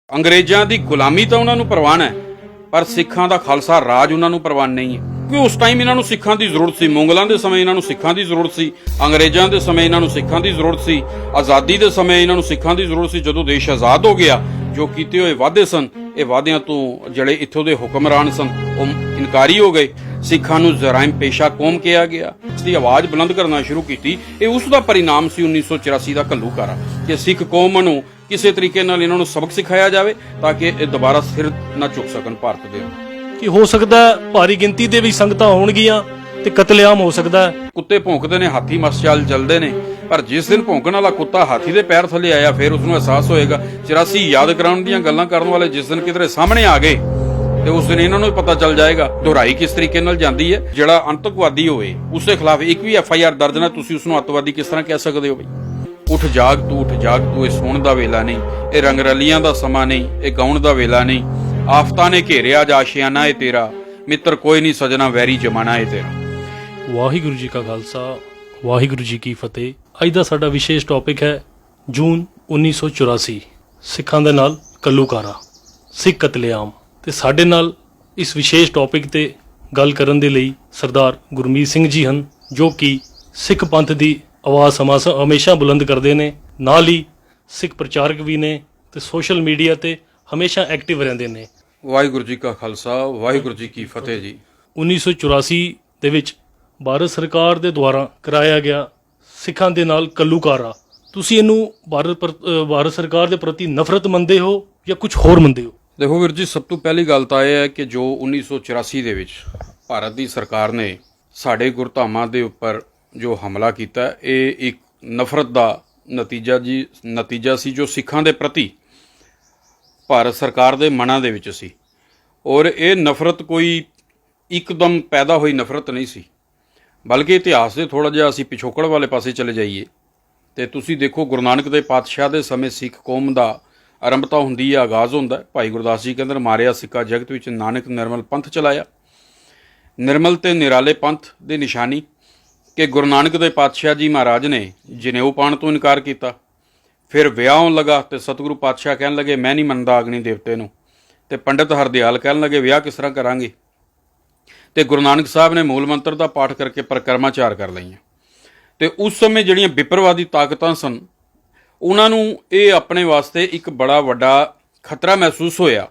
ਅੰਗਰੇਜ਼ਾਂ ਦੀ ਗੁਲਾਮੀ ਤਾਂ ਉਹਨਾਂ ਨੂੰ ਪ੍ਰਵਾਨ ਹੈ, ਪਰ ਸਿੱਖਾਂ ਦਾ ਖਾਲਸਾ ਰਾਜ ਉਹਨਾਂ ਨੂੰ ਪ੍ਰਵਾਨ ਨਹੀਂ ਹੈ। ਕਿਉਂਕਿ ਉਸ ਟਾਈਮ ਇਹਨਾਂ ਨੂੰ ਸਿੱਖਾਂ ਦੀ ਜ਼ਰੂਰਤ ਸੀ। ਮੁਗਲਾਂ ਦੇ ਸਮੇਂ ਇਹਨਾਂ ਨੂੰ ਸਿੱਖਾਂ ਦੀ ਜ਼ਰੂਰਤ ਸੀ, ਅੰਗਰੇਜ਼ਾਂ ਦੇ ਸਮੇਂ ਇਹਨਾਂ ਨੂੰ ਸਿੱਖਾਂ ਦੀ ਜ਼ਰੂਰਤ ਸੀ, ਆਜ਼ਾਦੀ ਦੇ ਸਮੇਂ ਇਹਨਾਂ ਨੂੰ ਸਿੱਖਾਂ ਦੀ ਜ਼ਰੂਰਤ ਸੀ। ਜਦੋਂ ਦੇਸ਼ ਆਜ਼ਾਦ ਹੋ ਗਿਆ, ਜੋ ਕੀਤੇ ਹੋਏ ਵਾਅਦੇ ਸਨ, ਇਹ ਵਾਅਦਿਆਂ ਤੋਂ ਜਿਹੜੇ ਇੱਥੋਂ ਦੇ ਹੁਕਮਰਾਨ ਸਨ ਉਹ ਇਨਕਾਰੀ ਹੋ ਗਏ। ਸਿੱਖਾਂ ਨੂੰ ਜਰਾਇਮ ਪੇਸ਼ਾ ਕੌਮ ਕਿਹਾ ਗਿਆ, ਇਸ ਦੀ ਆਵਾਜ਼ ਬੁਲੰਦ ਕਰਨਾ ਸ਼ੁਰੂ ਕੀਤੀ। ਇਹ ਉਸ ਦਾ ਪਰਿਣਾਮ ਸੀ 1984 ਦਾ ਘੱਲੂਘਾਰਾ, ਕਿ ਸਿੱਖ ਕੌਮ ਨੂੰ ਕਿਸੇ ਤਰੀਕੇ ਨਾਲ ਇਹਨਾਂ ਨੂੰ ਸਬਕ ਸਿਖਾਇਆ ਜਾਵੇ ਤਾਂ ਕਿ ਇਹ ਦੁਬਾਰਾ ਸਿਰ ਨਾ ਚੁੱਕ ਸਕਣ ਭਾਰਤ ਦੇ। ਕਿ ਹੋ ਸਕਦਾ ਭਾਰੀ ਗਿਣਤੀ ਦੇ ਵੀ ਸੰਗਤਾਂ ਹੋਣਗੀਆਂ ਤੇ ਕਤਲੇਆਮ ਹੋ ਸਕਦਾ ਹੈ। ਕੁੱਤੇ ਭੌਂਕਦੇ ਨੇ, ਹਾਥੀ ਮਸਚਾਲ ਚੱਲਦੇ ਨੇ, ਪਰ ਜਿਸ ਦਿਨ ਭੌਂਕਣ ਵਾਲਾ ਕੁੱਤਾ ਹਾਥੀ ਦੇ ਪੈਰ ਥੱਲੇ ਆਇਆ, ਫਿਰ ਉਸ ਨੂੰ ਅਹਿਸਾਸ ਹੋਏਗਾ। 84 ਯਾਦ ਕਰਾਉਣ ਦੀਆਂ ਗੱਲਾਂ ਕਰਨ ਵਾਲੇ ਜਿਸ ਦਿਨ ਕਿਧਰੇ ਸਾਹਮਣੇ ਆ ਗਏ ਤੇ ਉਸ ਦਿਨ ਇਹਨਾਂ ਨੂੰ ਪਤਾ ਚੱਲ ਜਾਏਗਾ ਦੁਹਰਾਈ ਕਿਸ ਤਰੀਕੇ ਨਾਲ ਜਾਂਦੀ ਹੈ। ਜਿਹੜਾ ਅੰਤਕਵਾਦੀ ਹੋਵੇ ਉਸ ਦੇ ਖਿਲਾਫ ਇੱਕ ਵੀ FIR ਦਰਜ ਨਾ, ਤੁਸੀਂ ਉਸ ਨੂੰ ਅੱਤਵਾਦੀ ਕਿਸ ਤਰ੍ਹਾਂ ਕਹਿ ਸਕਦੇ ਹੋ ਬਈ? ਉੱਠ ਜਾਗ ਤੂੰ, ਇਹ ਸੌਣ ਦਾ ਵੇਲਾ ਨਹੀਂ, ਇਹ ਰੰਗਰਲੀਆਂ ਦਾ ਸਮਾਂ ਨਹੀਂ, ਇਹ ਗਾਉਣ ਦਾ ਵੇਲਾ ਨਹੀਂ। ਆਫਤਾਂ ਨੇ ਘੇਰਿਆ ਜਾ ਆਸ਼ਿਆਨਾ ਏ ਤੇਰਾ, ਮਿੱਤਰ ਕੋਈ ਨਹੀਂ ਸਜਣਾ ਵੈਰੀ ਜਮਾਨਾ ਏ ਤੇਰਾ। ਵਾਹਿਗੁਰੂ ਜੀ ਕਾ ਖਾਲਸਾ, ਵਾਹਿਗੁਰੂ ਜੀ ਕੀ ਫਤਿਹ। ਅੱਜ ਦਾ ਸਾਡਾ ਵਿਸ਼ੇਸ਼ ਟੌਪਿਕ ਹੈ ਜੂਨ 1984, ਸਿੱਖਾਂ ਦੇ ਨਾਲ ਘੱਲੂਘਾਰਾ, ਸਿੱਖ ਕਤਲੇਆਮ। ਤੇ ਸਾਡੇ ਨਾਲ ਇਸ ਵਿਸ਼ੇਸ਼ ਟੌਪਿਕ ਤੇ ਗੱਲ ਕਰਨ ਦੇ ਲਈ ਸਰਦਾਰ ਗੁਰਮੀਤ ਸਿੰਘ ਜੀ ਹਨ, ਜੋ ਕਿ ਸਿੱਖ ਪੰਥ ਦੀ ਆਵਾਜ਼ ਹਮੇਸ਼ਾ ਬੁਲੰਦ ਕਰਦੇ ਨੇ। ਨਾਲ ਹੀ ਸਿੱਖ ਪ੍ਰਚਾਰਕ ਵੀ ਨੇ ਤੇ ਸੋਸ਼ਲ ਮੀਡੀਆ ਤੇ ਹਮੇਸ਼ਾ ਐਕਟਿਵ ਰਹਿੰਦੇ ਨੇ। ਵਾਹਿਗੁਰੂ ਜੀ ਕਾ ਖਾਲਸਾ, ਵਾਹਿਗੁਰੂ ਜੀ ਕੀ ਫਤਿਹ ਜੀ। 1984 ਦੇ ਵਿੱਚ ਭਾਰਤ ਸਰਕਾਰ ਦੇ ਦੁਆਰਾ ਕਰਾਇਆ ਗਿਆ ਸਿੱਖਾਂ ਦੇ ਨਾਲ ਘੱਲੂਘਾਰਾ, ਤੁਸੀਂ ਇਹਨੂੰ ਭਾਰਤ ਸਰਕਾਰ ਦੇ ਪ੍ਰਤੀ ਨਫ਼ਰਤ ਮੰਨਦੇ ਹੋ ਜਾਂ ਕੁਝ ਹੋਰ ਮੰਨਦੇ ਹੋ? ਦੇਖੋ ਵੀਰ ਜੀ, ਸਭ ਤੋਂ ਪਹਿਲੀ ਗੱਲ ਤਾਂ ਇਹ ਹੈ ਕਿ ਜੋ 1984 ਦੇ ਵਿੱਚ ਭਾਰਤ ਦੀ ਸਰਕਾਰ ਨੇ ਸਾਡੇ ਗੁਰਧਾਮਾਂ ਦੇ ਉੱਪਰ ਜੋ ਹਮਲਾ ਕੀਤਾ, ਇਹ ਇੱਕ ਨਫ਼ਰਤ ਦਾ ਨਤੀਜਾ ਸੀ ਜੋ ਸਿੱਖਾਂ ਦੇ ਪ੍ਰਤੀ ਭਾਰਤ ਸਰਕਾਰ ਦੇ ਮਨਾਂ ਦੇ ਵਿੱਚ ਸੀ। ਔਰ ਇਹ ਨਫ਼ਰਤ ਕੋਈ ਇੱਕਦਮ ਪੈਦਾ ਹੋਈ ਨਫ਼ਰਤ ਨਹੀਂ ਸੀ, ਬਲਕਿ ਇਤਿਹਾਸ ਦੇ ਥੋੜ੍ਹਾ ਜਿਹਾ ਅਸੀਂ ਪਿਛੋਕੜ ਵਾਲੇ ਪਾਸੇ ਚਲੇ ਜਾਈਏ ਤੇ ਤੁਸੀਂ ਦੇਖੋ, ਗੁਰੂ ਨਾਨਕ ਦੇ ਪਾਤਸ਼ਾਹ ਦੇ ਸਮੇਂ ਸਿੱਖ ਕੌਮ ਦਾ ਆਰੰਭਤਾ ਹੁੰਦੀ ਹੈ, ਆਗਾਜ਼ ਹੁੰਦਾ। ਭਾਈ ਗੁਰਦਾਸ ਜੀ ਕਹਿੰਦੇ, ਮਾਰਿਆ ਸਿੱਕਾ ਜਗਤ ਵਿੱਚ, ਨਾਨਕ ਨਿਰਮਲ ਪੰਥ ਚਲਾਇਆ। ਨਿਰਮਲ ਤੇ ਨਿਰਾਲੇ ਪੰਥ ਦੀ ਨਿਸ਼ਾਨੀ ਕਿ ਗੁਰੂ ਨਾਨਕ ਦੇ ਪਾਤਸ਼ਾਹ ਜੀ ਮਹਾਰਾਜ ਨੇ ਜਨੇਊ ਪਾਉਣ ਤੋਂ ਇਨਕਾਰ ਕੀਤਾ। ਫਿਰ ਵਿਆਹ ਹੋਣ ਲੱਗਾ ਤੇ ਸਤਿਗੁਰੂ ਪਾਤਸ਼ਾਹ ਕਹਿਣ ਲੱਗੇ, ਮੈਂ ਨਹੀਂ ਮੰਨਦਾ ਅਗਨੀ ਦੇਵਤੇ ਨੂੰ। ਤੇ ਪੰਡਿਤ ਹਰਦਿਆਲ ਕਹਿਣ ਲੱਗੇ, ਵਿਆਹ ਕਿਸ ਤਰ੍ਹਾਂ ਕਰਾਂਗੇ? ਤੇ ਗੁਰੂ ਨਾਨਕ ਸਾਹਿਬ ਨੇ ਮੂਲ ਮੰਤਰ ਦਾ ਪਾਠ ਕਰਕੇ ਪਰਿਕਰਮਾ ਕਰ ਲਈਆਂ। ਤੇ ਉਸ ਸਮੇਂ ਜਿਹੜੀਆਂ ਵਿਪਰਵਾਦੀ ਤਾਕਤਾਂ ਸਨ, ਉਹਨਾਂ ਨੂੰ ਇਹ ਆਪਣੇ ਵਾਸਤੇ ਇੱਕ ਬੜਾ ਵੱਡਾ ਖਤਰਾ ਮਹਿਸੂਸ ਹੋਇਆ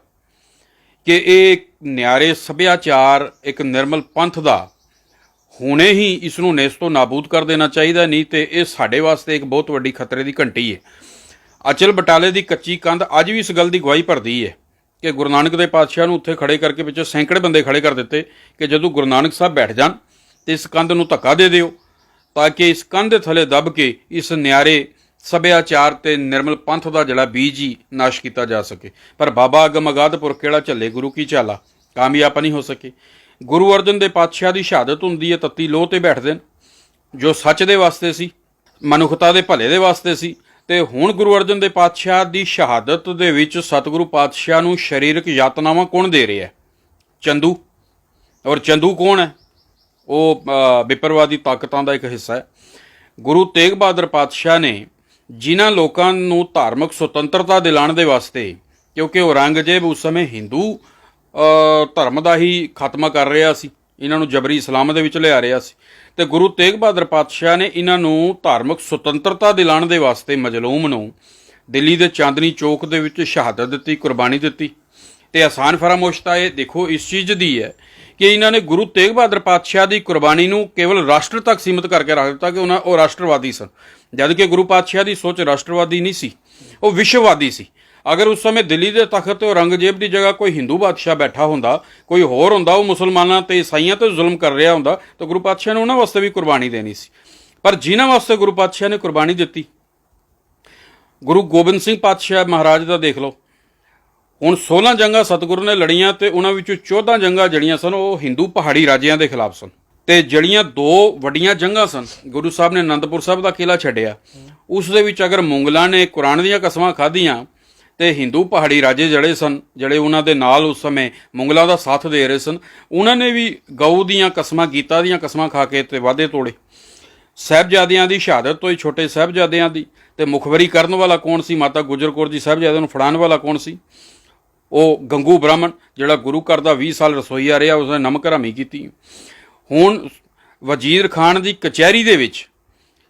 ਕਿ ਇਹ ਨਿਆਰੇ ਸੱਭਿਆਚਾਰ, ਇੱਕ ਨਿਰਮਲ ਪੰਥ ਦਾ ਹੁਣੇ ਹੀ ਇਸ ਨੂੰ ਨੇਸ ਤੋਂ ਨਾਬੂਦ ਕਰ ਦੇਣਾ ਚਾਹੀਦਾ, ਨਹੀਂ ਤੇ ਇਹ ਸਾਡੇ ਵਾਸਤੇ ਇੱਕ ਬਹੁਤ ਵੱਡੀ ਖਤਰੇ ਦੀ ਘੰਟੀ ਹੈ। ਅਚਲ ਬਟਾਲੇ ਦੀ ਕੱਚੀ ਕੰਧ ਅੱਜ ਵੀ ਇਸ ਗੱਲ ਦੀ ਗਵਾਹੀ ਭਰਦੀ ਹੈ ਕਿ ਗੁਰੂ ਨਾਨਕ ਦੇ ਪਾਤਸ਼ਾਹ ਨੂੰ ਉੱਥੇ ਖੜੇ ਕਰਕੇ ਵਿੱਚ ਸੈਂਕੜੇ ਬੰਦੇ ਖੜੇ ਕਰ ਦਿੱਤੇ ਕਿ ਜਦੋਂ ਗੁਰੂ ਨਾਨਕ ਸਾਹਿਬ ਬੈਠ ਜਾਣ ਤੇ ਇਸ ਕੰਧ ਨੂੰ ਧੱਕਾ ਦੇ ਦਿਓ ਤਾਂ ਕਿ ਇਸ ਕੰਧ ਦੇ ਥੱਲੇ ਦੱਬ ਕੇ ਇਸ ਨਿਆਰੇ ਸੱਭਿਆਚਾਰ ਤੇ ਨਿਰਮਲ ਪੰਥ ਦਾ ਜਿਹੜਾ ਬੀਜ ਹੀ ਨਾਸ਼ ਕੀਤਾ ਜਾ ਸਕੇ। ਪਰ ਬਾਬਾ ਅਗਮ ਅਗਾਧਪੁਰ ਕਿਹੜਾ ਝੱਲੇ ਗੁਰੂ ਕੀ ਝਾਲਾ, ਕਾਮਯਾਬ ਨਹੀਂ ਹੋ ਸਕੇ। ਗੁਰੂ ਅਰਜਨ ਦੇ ਪਾਤਸ਼ਾਹ ਦੀ ਸ਼ਹਾਦਤ ਹੁੰਦੀ ਹੈ, ਤੱਤੀ ਲੋਹ ਤੇ ਬੈਠਦੇ ਨੇ, ਜੋ ਸੱਚ ਦੇ ਵਾਸਤੇ ਸੀ, ਮਨੁੱਖਤਾ ਦੇ ਭਲੇ ਦੇ ਵਾਸਤੇ ਸੀ। ਤੇ ਹੁਣ ਗੁਰੂ ਅਰਜਨ ਦੇ ਪਾਤਸ਼ਾਹ ਦੀ ਸ਼ਹਾਦਤ ਦੇ ਵਿੱਚ ਸਤਿਗੁਰੂ ਪਾਤਸ਼ਾਹ ਨੂੰ ਸਰੀਰਕ ਯਾਤਨਾਵਾਂ ਕੌਣ ਦੇ ਰਿਹਾ? ਚੰਦੂ। ਔਰ ਚੰਦੂ ਕੌਣ ਹੈ? ਉਹ ਵਿਪਰਵਾਦੀ ਤਾਕਤਾਂ ਦਾ ਇੱਕ ਹਿੱਸਾ ਹੈ। ਗੁਰੂ ਤੇਗ ਬਹਾਦਰ ਪਾਤਸ਼ਾਹ ਨੇ ਜਿਨ੍ਹਾਂ ਲੋਕਾਂ ਨੂੰ ਧਾਰਮਿਕ ਸੁਤੰਤਰਤਾ ਦਿਲਾਉਣ ਦੇ ਵਾਸਤੇ, ਕਿਉਂਕਿ ਔਰੰਗਜ਼ੇਬ ਉਸ ਸਮੇਂ ਹਿੰਦੂ ਧਰਮ ਦਾ ਹੀ ਖਾਤਮਾ ਕਰ ਰਿਹਾ ਸੀ, ਇਹਨਾਂ ਨੂੰ ਜਬਰੀ ਇਸਲਾਮ ਦੇ ਵਿੱਚ ਲਿਆ ਰਿਹਾ ਸੀ, ਤੇ ਗੁਰੂ ਤੇਗ ਬਹਾਦਰ ਪਾਤਸ਼ਾਹ ਨੇ ਇਹਨਾਂ ਨੂੰ ਧਾਰਮਿਕ ਸੁਤੰਤਰਤਾ ਦਿਲਾਉਣ ਦੇ ਵਾਸਤੇ ਮਜਲੂਮ ਨੂੰ ਦਿੱਲੀ ਦੇ ਚਾਂਦਨੀ ਚੌਕ ਦੇ ਵਿੱਚ ਸ਼ਹਾਦਤ ਦਿੱਤੀ, ਕੁਰਬਾਨੀ ਦਿੱਤੀ। ਤੇ ਆਸਾਨ ਫਰਾਮੋਸ਼ਤਾ ਇਹ ਦੇਖੋ ਇਸ ਚੀਜ਼ ਦੀ ਹੈ ਕਿ ਇਹਨਾਂ ਨੇ ਗੁਰੂ ਤੇਗ ਬਹਾਦਰ ਪਾਤਸ਼ਾਹ ਦੀ ਕੁਰਬਾਨੀ ਨੂੰ ਕੇਵਲ ਰਾਸ਼ਟਰ ਤੱਕ ਸੀਮਿਤ ਕਰਕੇ ਰੱਖ ਦਿੱਤਾ ਕਿ ਉਹ ਰਾਸ਼ਟਰਵਾਦੀ ਸਨ, ਜਦ ਕਿ ਗੁਰੂ ਪਾਤਸ਼ਾਹ ਦੀ ਸੋਚ ਰਾਸ਼ਟਰਵਾਦੀ ਨਹੀਂ ਸੀ, ਉਹ ਵਿਸ਼ਵਵਾਦੀ ਸੀ। ਅਗਰ ਉਸ ਸਮੇਂ ਦਿੱਲੀ ਦੇ ਤਖਤ ਤੇ ਔਰੰਗਜ਼ੇਬ ਦੀ ਜਗ੍ਹਾ ਕੋਈ ਹਿੰਦੂ ਬਾਦਸ਼ਾਹ ਬੈਠਾ ਹੁੰਦਾ, ਕੋਈ ਹੋਰ ਹੁੰਦਾ, ਉਹ ਮੁਸਲਮਾਨਾਂ ਤੇ ਈਸਾਈਆਂ ਤੇ ਜ਼ੁਲਮ ਕਰ ਰਿਹਾ ਹੁੰਦਾ, ਤਾਂ ਗੁਰੂ ਪਾਤਸ਼ਾਹ ਨੇ ਉਹਨਾਂ ਵਾਸਤੇ ਵੀ ਕੁਰਬਾਨੀ ਦੇਣੀ ਸੀ। ਪਰ ਜਿਨ੍ਹਾਂ ਵਾਸਤੇ ਗੁਰੂ ਪਾਤਸ਼ਾਹ ਨੇ ਕੁਰਬਾਨੀ ਦਿੱਤੀ, ਗੁਰੂ ਗੋਬਿੰਦ ਸਿੰਘ ਪਾਤਸ਼ਾਹ ਮਹਾਰਾਜ ਦਾ ਦੇਖ ਲਓ। ਹੁਣ 16 ਜੰਗਾਂ ਸਤਿਗੁਰੂ ਨੇ ਲੜੀਆਂ ਤੇ ਉਹਨਾਂ ਵਿੱਚੋਂ 14 ਜੰਗਾਂ ਜਿਹੜੀਆਂ ਸਨ ਉਹ ਹਿੰਦੂ ਪਹਾੜੀ ਰਾਜਿਆਂ ਦੇ ਖਿਲਾਫ ਸਨ। ਤੇ ਜਿਹੜੀਆਂ 2 ਵੱਡੀਆਂ ਜੰਗਾਂ ਸਨ, ਗੁਰੂ ਸਾਹਿਬ ਨੇ ਅਨੰਦਪੁਰ ਸਾਹਿਬ ਦਾ ਕਿਲ੍ਹਾ ਛੱਡਿਆ, ਉਸ ਦੇ ਵਿੱਚ ਅਗਰ ਮੁਗਲਾਂ ਨੇ ਕੁਰਾਨ ਦੀਆਂ ਕਸਮਾਂ ਖਾਧੀਆਂ ਤੇ ਹਿੰਦੂ ਪਹਾੜੀ ਰਾਜੇ ਜਿਹੜੇ ਸਨ, ਜਿਹੜੇ ਉਹਨਾਂ ਦੇ ਨਾਲ ਉਸ ਸਮੇਂ ਮੁਗਲਾਂ ਦਾ ਸਾਥ ਦੇ ਰਹੇ ਸਨ, ਉਹਨਾਂ ਨੇ ਵੀ ਗਊ ਦੀਆਂ ਕਸਮਾਂ, ਗੀਤਾ ਦੀਆਂ ਕਸਮਾਂ ਖਾ ਕੇ ਤੇ ਵਾਅਦੇ ਤੋੜੇ। ਸਾਹਿਬਜ਼ਾਦਿਆਂ ਦੀ ਸ਼ਹਾਦਤ ਹੋਈ, ਛੋਟੇ ਸਾਹਿਬਜ਼ਾਦਿਆਂ ਦੀ, ਤੇ ਮੁਖਬਰੀ ਕਰਨ ਵਾਲਾ ਕੌਣ ਸੀ? ਮਾਤਾ ਗੁਜਰ ਕੌਰ ਜੀ ਸਾਹਿਬਜ਼ਾਦਿਆਂ ਨੂੰ ਫੜਾਉਣ ਵਾਲਾ ਕੌਣ ਸੀ? ਉਹ ਗੰਗੂ ਬ੍ਰਾਹਮਣ, ਜਿਹੜਾ ਗੁਰੂ ਘਰ ਦਾ 20 ਸਾਲ ਰਸੋਈਆ ਰਿਹਾ, ਉਸਨੇ ਨਮਕ ਹਰਾਮੀ ਕੀਤੀ। ਹੁਣ ਵਜ਼ੀਰ ਖਾਨ ਦੀ ਕਚਹਿਰੀ ਦੇ ਵਿੱਚ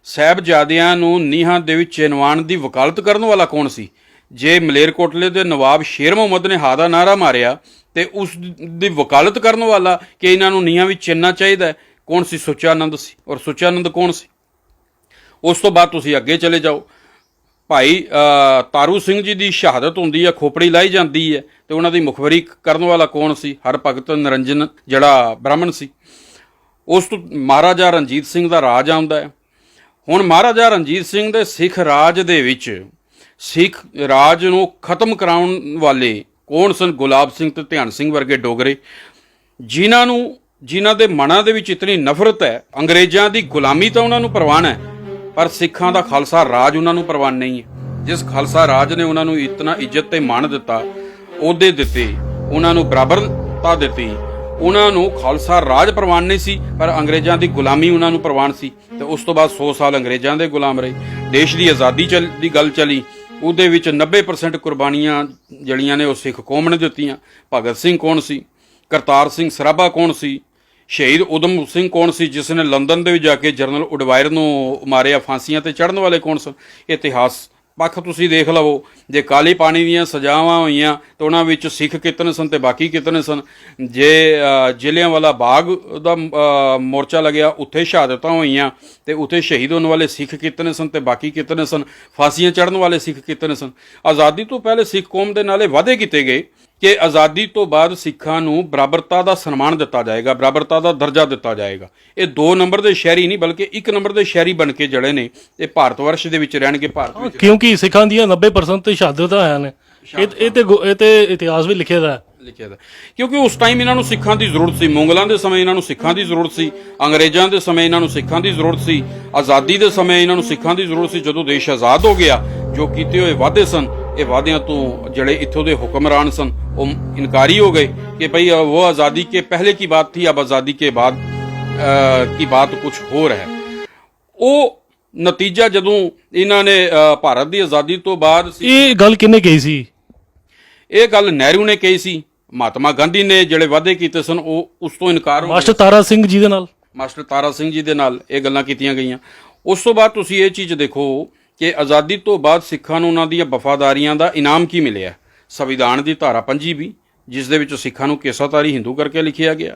ਸਾਹਿਬਜ਼ਾਦਿਆਂ ਨੂੰ ਨੀਹਾਂ ਦੇ ਵਿੱਚ ਚਿਣਵਾਉਣ ਦੀ ਵਕਾਲਤ ਕਰਨ ਵਾਲਾ ਕੌਣ ਸੀ? ਜੇ ਮਲੇਰਕੋਟਲੇ ਦੇ ਨਵਾਬ ਸ਼ੇਰ ਮੁਹੰਮਦ ਨੇ ਹਾਂ ਦਾ ਨਾਅਰਾ ਮਾਰਿਆ ਤੇ ਉਸ ਦੀ ਵਕਾਲਤ ਕਰਨ ਵਾਲਾ ਕਿ ਇਹਨਾਂ ਨੂੰ ਨੀਹਾਂ ਵਿੱਚ ਚਿਣਨਾ ਚਾਹੀਦਾ ਕੌਣ ਸੀ? ਸੁੱਚਾਨੰਦ ਸੀ। ਔਰ ਸੁੱਚਾਨੰਦ ਕੌਣ ਸੀ? ਉਸ ਤੋਂ ਬਾਅਦ ਤੁਸੀਂ ਅੱਗੇ ਚਲੇ ਜਾਓ, ਭਾਈ ਤਾਰੂ ਸਿੰਘ ਜੀ ਦੀ ਸ਼ਹਾਦਤ ਹੁੰਦੀ ਹੈ, ਖੋਪੜੀ ਲਾਈ ਜਾਂਦੀ ਹੈ, ਤੇ ਉਹਨਾਂ ਦੀ ਮੁਖਬਰੀ ਕਰਨ ਵਾਲਾ ਕੌਣ ਸੀ? ਹਰਭਗਤ ਨਿਰੰਜਨ, ਜਿਹੜਾ ਬ੍ਰਾਹਮਣ ਸੀ। ਉਸ ਤੋਂ ਮਹਾਰਾਜਾ ਰਣਜੀਤ ਸਿੰਘ ਦਾ ਰਾਜ ਆਉਂਦਾ ਹੈ। ਹੁਣ ਮਹਾਰਾਜਾ ਰਣਜੀਤ ਸਿੰਘ ਦੇ ਸਿੱਖ ਰਾਜ ਦੇ ਵਿੱਚ ਸਿੱਖ ਰਾਜ ਨੂੰ ਖਤਮ ਕਰਾਉਣ ਵਾਲੇ ਕੌਣ ਸਨ? ਗੁਲਾਬ ਸਿੰਘ ਤੇ ਧਿਆਨ ਸਿੰਘ ਵਰਗੇ ਡੋਗਰੇ, ਜਿਨ੍ਹਾਂ ਦੇ ਮਨਾਂ ਦੇ ਵਿੱਚ ਇਤਨੀ ਨਫ਼ਰਤ ਹੈ। ਅੰਗਰੇਜ਼ਾਂ ਦੀ ਗੁਲਾਮੀ ਤਾਂ ਉਹਨਾਂ ਨੂੰ ਪ੍ਰਵਾਨ ਹੈ, ਪਰ ਸਿੱਖਾਂ ਦਾ ਖਾਲਸਾ ਰਾਜ ਉਹਨਾਂ ਨੂੰ ਪ੍ਰਵਾਨ ਨਹੀਂ ਹੈ। ਜਿਸ ਖਾਲਸਾ ਰਾਜ ਨੇ ਉਹਨਾਂ ਨੂੰ ਇਤਨਾ ਇੱਜ਼ਤ ਤੇ ਮਾਣ ਦਿੱਤਾ, ਅਹੁਦੇ ਦਿੱਤੇ, ਉਹਨਾਂ ਨੂੰ ਬਰਾਬਰਤਾ ਦਿੱਤੀ, ਉਹਨਾਂ ਨੂੰ ਖਾਲਸਾ ਰਾਜ ਪ੍ਰਵਾਨ ਨਹੀਂ ਸੀ, ਪਰ ਅੰਗਰੇਜ਼ਾਂ ਦੀ ਗੁਲਾਮੀ ਉਹਨਾਂ ਨੂੰ ਪ੍ਰਵਾਨ ਸੀ। ਤੇ ਉਸ ਤੋਂ ਬਾਅਦ 100 ਸਾਲ ਅੰਗਰੇਜ਼ਾਂ ਦੇ ਗੁਲਾਮ ਰਹੇ। ਦੇਸ਼ ਦੀ ਆਜ਼ਾਦੀ ਦੀ ਗੱਲ ਚੱਲੀ, ਉਹਦੇ ਵਿੱਚ 90% ਕੁਰਬਾਨੀਆਂ ਜਿਹੜੀਆਂ ਨੇ ਉਹ ਸਿੱਖ ਕੌਮ ਨੇ ਦਿੱਤੀਆਂ। ਭਗਤ ਸਿੰਘ ਕੌਣ ਸੀ? ਕਰਤਾਰ ਸਿੰਘ ਸਰਾਭਾ ਕੌਣ ਸੀ? ਸ਼ਹੀਦ ਊਧਮ ਸਿੰਘ ਕੌਣ ਸੀ, ਜਿਸ ਨੇ ਲੰਦਨ ਦੇ ਵਿੱਚ ਜਾ ਕੇ ਜਨਰਲ ਉਡਵਾਇਰ ਨੂੰ ਮਾਰਿਆ? ਫਾਂਸੀਆਂ ਤੇ ਚੜ੍ਹਨ ਵਾਲੇ ਕੌਣ ਸਨ? ਇਤਿਹਾਸ ਪੱਖ ਤੁਸੀਂ ਦੇਖ ਲਵੋ, ਜੇ ਕਾਲੀ ਪਾਣੀ ਦੀਆਂ ਸਜ਼ਾਵਾਂ ਹੋਈਆਂ ਤਾਂ ਉਹਨਾਂ ਵਿੱਚ ਸਿੱਖ ਕਿਤਨੇ ਸਨ ਤੇ ਬਾਕੀ ਕਿਤਨੇ ਸਨ? ਜੇ ਜਲਿਆਂਵਾਲਾ ਬਾਗ ਦਾ ਮੋਰਚਾ ਲੱਗਿਆ, ਉੱਥੇ ਸ਼ਹਾਦਤਾਂ ਹੋਈਆਂ ਤੇ ਉੱਥੇ ਸ਼ਹੀਦ ਹੋਣ ਵਾਲੇ ਸਿੱਖ ਕਿਤਨੇ ਸਨ ਤੇ ਬਾਕੀ ਕਿਤਨੇ ਸਨ? ਫਾਂਸੀਆਂ ਚੜ੍ਹਨ ਵਾਲੇ ਸਿੱਖ ਕਿਤਨੇ ਸਨ? ਆਜ਼ਾਦੀ ਤੋਂ ਪਹਿਲੇ ਸਿੱਖ ਕੌਮ ਦੇ ਨਾਲੇ ਵਾਅਦੇ ਕੀਤੇ ਗਏ ਕਿ ਆਜ਼ਾਦੀ ਤੋਂ ਬਾਅਦ ਸਿੱਖਾਂ ਨੂੰ ਬਰਾਬਰਤਾ ਦਾ ਸਨਮਾਨ ਦਿੱਤਾ ਜਾਏਗਾ, ਬਰਾਬਰਤਾ ਦਾ ਦਰਜਾ ਦਿੱਤਾ ਜਾਏਗਾ। ਇਹ 2 ਨੰਬਰ ਦੇ ਸ਼ਹਿਰੀ ਨਹੀਂ, ਬਲਕਿ 1 ਨੰਬਰ ਦੇ ਸ਼ਹਿਰੀ ਬਣ ਕੇ ਜਿਹੜੇ ਨੇ ਇਹ ਭਾਰਤ ਵਰਸ਼ ਦੇ ਵਿੱਚ ਰਹਿਣਗੇ। ਭਾਰਤ ਵਿੱਚ ਕਿਉਂਕਿ ਸਿੱਖਾਂ ਦੀਆਂ 90% ਤੇ ਸ਼ਹਾਦਤਾਂ ਆਇਆ ਨੇ, ਇਹ ਤੇ ਇਤਿਹਾਸ ਵੀ ਲਿਖਿਆ ਦਾ ਕਿਉਂਕਿ ਉਸ ਟਾਈਮ ਇਹਨਾਂ ਨੂੰ ਸਿੱਖਾਂ ਦੀ ਜ਼ਰੂਰਤ ਸੀ। ਮੁਗਲਾਂ ਦੇ ਸਮੇਂ ਇਹਨਾਂ ਨੂੰ ਸਿੱਖਾਂ ਦੀ ਜ਼ਰੂਰਤ ਸੀ, ਅੰਗਰੇਜ਼ਾਂ ਦੇ ਸਮੇਂ ਇਹਨਾਂ ਨੂੰ ਸਿੱਖਾਂ ਦੀ ਜ਼ਰੂਰਤ ਸੀ, ਆਜ਼ਾਦੀ ਦੇ ਸਮੇਂ ਇਹਨਾਂ ਨੂੰ ਸਿੱਖਾਂ ਦੀ ਜ਼ਰੂਰਤ ਸੀ। ਜਦੋਂ ਦੇਸ਼ ਆਜ਼ਾਦ ਹੋ ਗਿਆ, ਜੋ ਕੀਤੇ ਹੋਏ ਵਾਅਦੇ ਸਨ, ਇਹ ਵਾਅਦਿਆਂ ਤੋਂ ਜਿਹੜੇ ਇੱਥੋਂ ਦੇ ਹੁਕਮਰਾਨ ਸਨ ਉਹ ਇਨਕਾਰੀ ਹੋ ਗਏ ਕਿ ਭਈ ਉਹ ਆਜ਼ਾਦੀ ਕੇ ਪਹਿਲੇ की बात थी, अब आजादी के बाद की बात कुछ ਹੋਰ ਹੈ। ਉਹ ਨਤੀਜਾ ਜਦੋਂ ਇਹਨਾਂ ਨੇ ਭਾਰਤ ਦੀ ਆਜ਼ਾਦੀ ਤੋਂ ਬਾਅਦ, ਇਹ ਗੱਲ ਕਿਹਨੇ ਕਹੀ ਸੀ? ਇਹ ਗੱਲ ਨਹਿਰੂ ਨੇ ਕਹੀ ਸੀ। ਮਹਾਤਮਾ ਗਾਂਧੀ ਨੇ ਜਿਹੜੇ ਵਾਅਦੇ ਕੀਤੇ ਸਨ ਉਹ ਉਸ ਤੋਂ ਇਨਕਾਰ ਹੋ ਗਿਆ। ਮਾਸਟਰ ਤਾਰਾ ਸਿੰਘ ਜੀ ਦੇ ਨਾਲ ਇਹ ਗੱਲਾਂ ਕੀਤੀਆਂ ਗਈਆਂ। ਉਸ ਤੋਂ ਬਾਅਦ ਤੁਸੀਂ ਇਹ ਚੀਜ਼ ਦੇਖੋ ਕਿ ਆਜ਼ਾਦੀ ਤੋਂ ਬਾਅਦ ਸਿੱਖਾਂ ਨੂੰ ਉਹਨਾਂ ਦੀਆਂ ਵਫਾਦਾਰੀਆਂ ਦਾ ਇਨਾਮ ਕੀ ਮਿਲਿਆ? ਸੰਵਿਧਾਨ ਦੀ ਧਾਰਾ 25 ਵੀ, ਜਿਸ ਦੇ ਵਿੱਚ ਸਿੱਖਾਂ ਨੂੰ ਕੇਸਾਤਾਰੀ ਹਿੰਦੂ ਕਰਕੇ ਲਿਖਿਆ ਗਿਆ।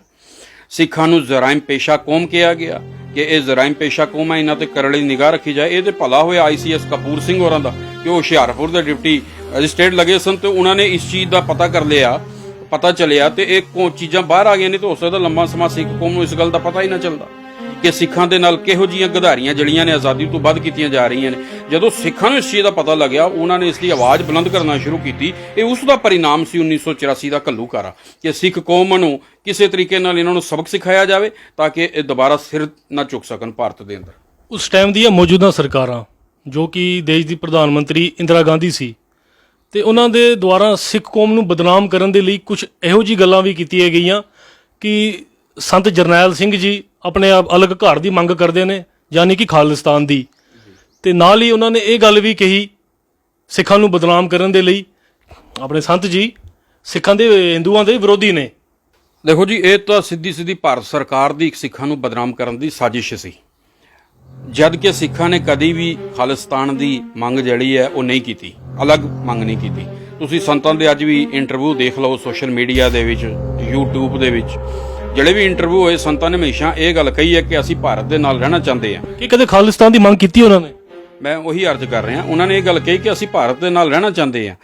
ਸਿੱਖਾਂ ਨੂੰ ਜ਼ਰਾਇਮ ਪੇਸ਼ਾ ਕੌਮ ਕਿਹਾ ਗਿਆ ਕਿ ਇਹ ਜ਼ਰਾਇਮ ਪੇਸ਼ਾ ਕੌਮ ਹੈ, ਇਹਨਾਂ ਤੇ ਕਰੜੀ ਨਿਗਾਹ ਰੱਖੀ ਜਾਏ। ਇਹ ਤੇ ਭਲਾ ਹੋਇਆ ICS ਕਪੂਰ ਸਿੰਘ ਹੋਰਾਂ ਦਾ ਕਿ ਉਹ ਹੁਸ਼ਿਆਰਪੁਰ ਦੇ ਡਿਪਟੀ ਮੈਜਿਸਟ੍ਰੇਟ ਲੱਗੇ ਸਨ ਤੇ ਉਹਨਾਂ ਨੇ ਇਸ ਚੀਜ਼ ਦਾ ਪਤਾ ਚੱਲਿਆ ਤੇ ਇਹ ਚੀਜ਼ਾਂ ਬਾਹਰ ਆ ਗਈਆਂ। ਨਹੀਂ ਤਾਂ ਹੋ ਸਕਦਾ ਲੰਮਾ ਸਮਾਂ ਸਿੱਖ ਕੌਮ ਨੂੰ ਇਸ ਗੱਲ ਦਾ ਪਤਾ ਹੀ ਨਾ ਚੱਲਦਾ ਕਿ ਸਿੱਖਾਂ ਦੇ ਨਾਲ ਕਿਹੋ ਜਿਹੀਆਂ ਗਧਾਰੀਆਂ ਜੜੀਆਂ ਨੇ ਆਜ਼ਾਦੀ ਤੋਂ ਬਾਅਦ ਕੀਤੀਆਂ ਜਾ ਰਹੀਆਂ ਨੇ। ਜਦੋਂ ਸਿੱਖਾਂ ਨੂੰ ਇਸ ਚੀਜ਼ ਦਾ ਪਤਾ ਲੱਗਿਆ, ਉਹਨਾਂ ਨੇ ਇਸ ਦੀ ਆਵਾਜ਼ ਬੁਲੰਦ ਕਰਨਾ ਸ਼ੁਰੂ ਕੀਤੀ। ਇਹ ਉਸ ਦਾ ਪਰਿਣਾਮ ਸੀ 1984 ਦਾ ਘੱਲੂਘਾਰਾ, ਕਿ ਸਿੱਖ ਕੌਮ ਨੂੰ ਕਿਸੇ ਤਰੀਕੇ ਨਾਲ ਇਹਨਾਂ ਨੂੰ ਸਬਕ ਸਿਖਾਇਆ ਜਾਵੇ ਤਾਂ ਕਿ ਇਹ ਦੁਬਾਰਾ ਸਿਰ ਨਾ ਝੁਕ ਸਕਣ ਭਾਰਤ ਦੇ ਅੰਦਰ। ਉਸ ਟਾਈਮ ਦੀਆਂ ਮੌਜੂਦਾ ਸਰਕਾਰਾਂ, ਜੋ ਕਿ ਦੇਸ਼ ਦੀ ਪ੍ਰਧਾਨ ਮੰਤਰੀ ਇੰਦਰਾ ਗਾਂਧੀ ਸੀ, ਤੇ ਉਹਨਾਂ ਦੇ ਦੁਆਰਾ ਸਿੱਖ ਕੌਮ ਨੂੰ ਬਦਨਾਮ ਕਰਨ ਦੇ ਲਈ ਕੁਝ ਇਹੋ ਜਿਹੀ ਗੱਲਾਂ ਵੀ ਕੀਤੀਆਂ ਗਈਆਂ ਕਿ ਸੰਤ ਜਰਨੈਲ ਸਿੰਘ ਜੀ ਆਪਣੇ ਆਪ ਅਲੱਗ ਘਰ ਦੀ ਮੰਗ ਕਰਦੇ ਨੇ, ਯਾਨੀ ਕਿ ਖਾਲਿਸਤਾਨ ਦੀ। ਤੇ ਨਾਲ ਹੀ ਉਹਨਾਂ ਨੇ ਇਹ ਗੱਲ ਵੀ ਕਹੀ ਸਿੱਖਾਂ ਨੂੰ ਬਦਨਾਮ ਕਰਨ ਦੇ ਲਈ ਆਪਣੇ ਸੰਤ ਜੀ ਸਿੱਖਾਂ ਦੇ ਹਿੰਦੂਆਂ ਦੇ ਵਿਰੋਧੀ ਨੇ। ਦੇਖੋ ਜੀ, ਇਹ ਤਾਂ ਸਿੱਧੀ ਭਾਰਤ ਸਰਕਾਰ ਦੀ ਸਿੱਖਾਂ ਨੂੰ ਬਦਨਾਮ ਕਰਨ ਦੀ ਸਾਜ਼ਿਸ਼ ਸੀ, ਜਦ ਕਿ ਸਿੱਖਾਂ ਨੇ ਕਦੀ ਵੀ ਖਾਲਿਸਤਾਨ ਦੀ ਮੰਗ ਜਿਹੜੀ ਹੈ ਉਹ ਨਹੀਂ ਕੀਤੀ, ਅਲੱਗ ਮੰਗ ਨਹੀਂ ਕੀਤੀ। ਤੁਸੀਂ ਸੰਤਾਂ ਦੇ ਅੱਜ ਵੀ ਇੰਟਰਵਿਊ ਦੇਖ ਲਓ ਸੋਸ਼ਲ ਮੀਡੀਆ ਦੇ ਵਿੱਚ, YouTube ਦੇ ਵਿੱਚ, ਜਿਹੜੇ ਵੀ ਇੰਟਰਵਿਊ ਹੋਏ, ਸੰਤਾਂ ਨੇ ਹਮੇਸ਼ਾ ਇਹ ਗੱਲ ਕਹੀ ਹੈ ਕਿ ਅਸੀਂ ਭਾਰਤ ਦੇ ਨਾਲ ਰਹਿਣਾ ਚਾਹੁੰਦੇ ਹਾਂ। ਕਿ ਕਦੇ ਖਾਲਿਸਤਾਨ ਦੀ ਮੰਗ ਕੀਤੀ ਉਹਨਾਂ ਨੇ? ਮੈਂ ਉਹੀ ਅਰਜ਼ ਕਰ ਰਿਹਾ, ਉਹਨਾਂ ਨੇ ਇਹ ਗੱਲ ਕਹੀ ਕਿ ਅਸੀਂ ਭਾਰਤ ਦੇ ਨਾਲ ਰਹਿਣਾ ਚਾਹੁੰਦੇ ਹਾਂ,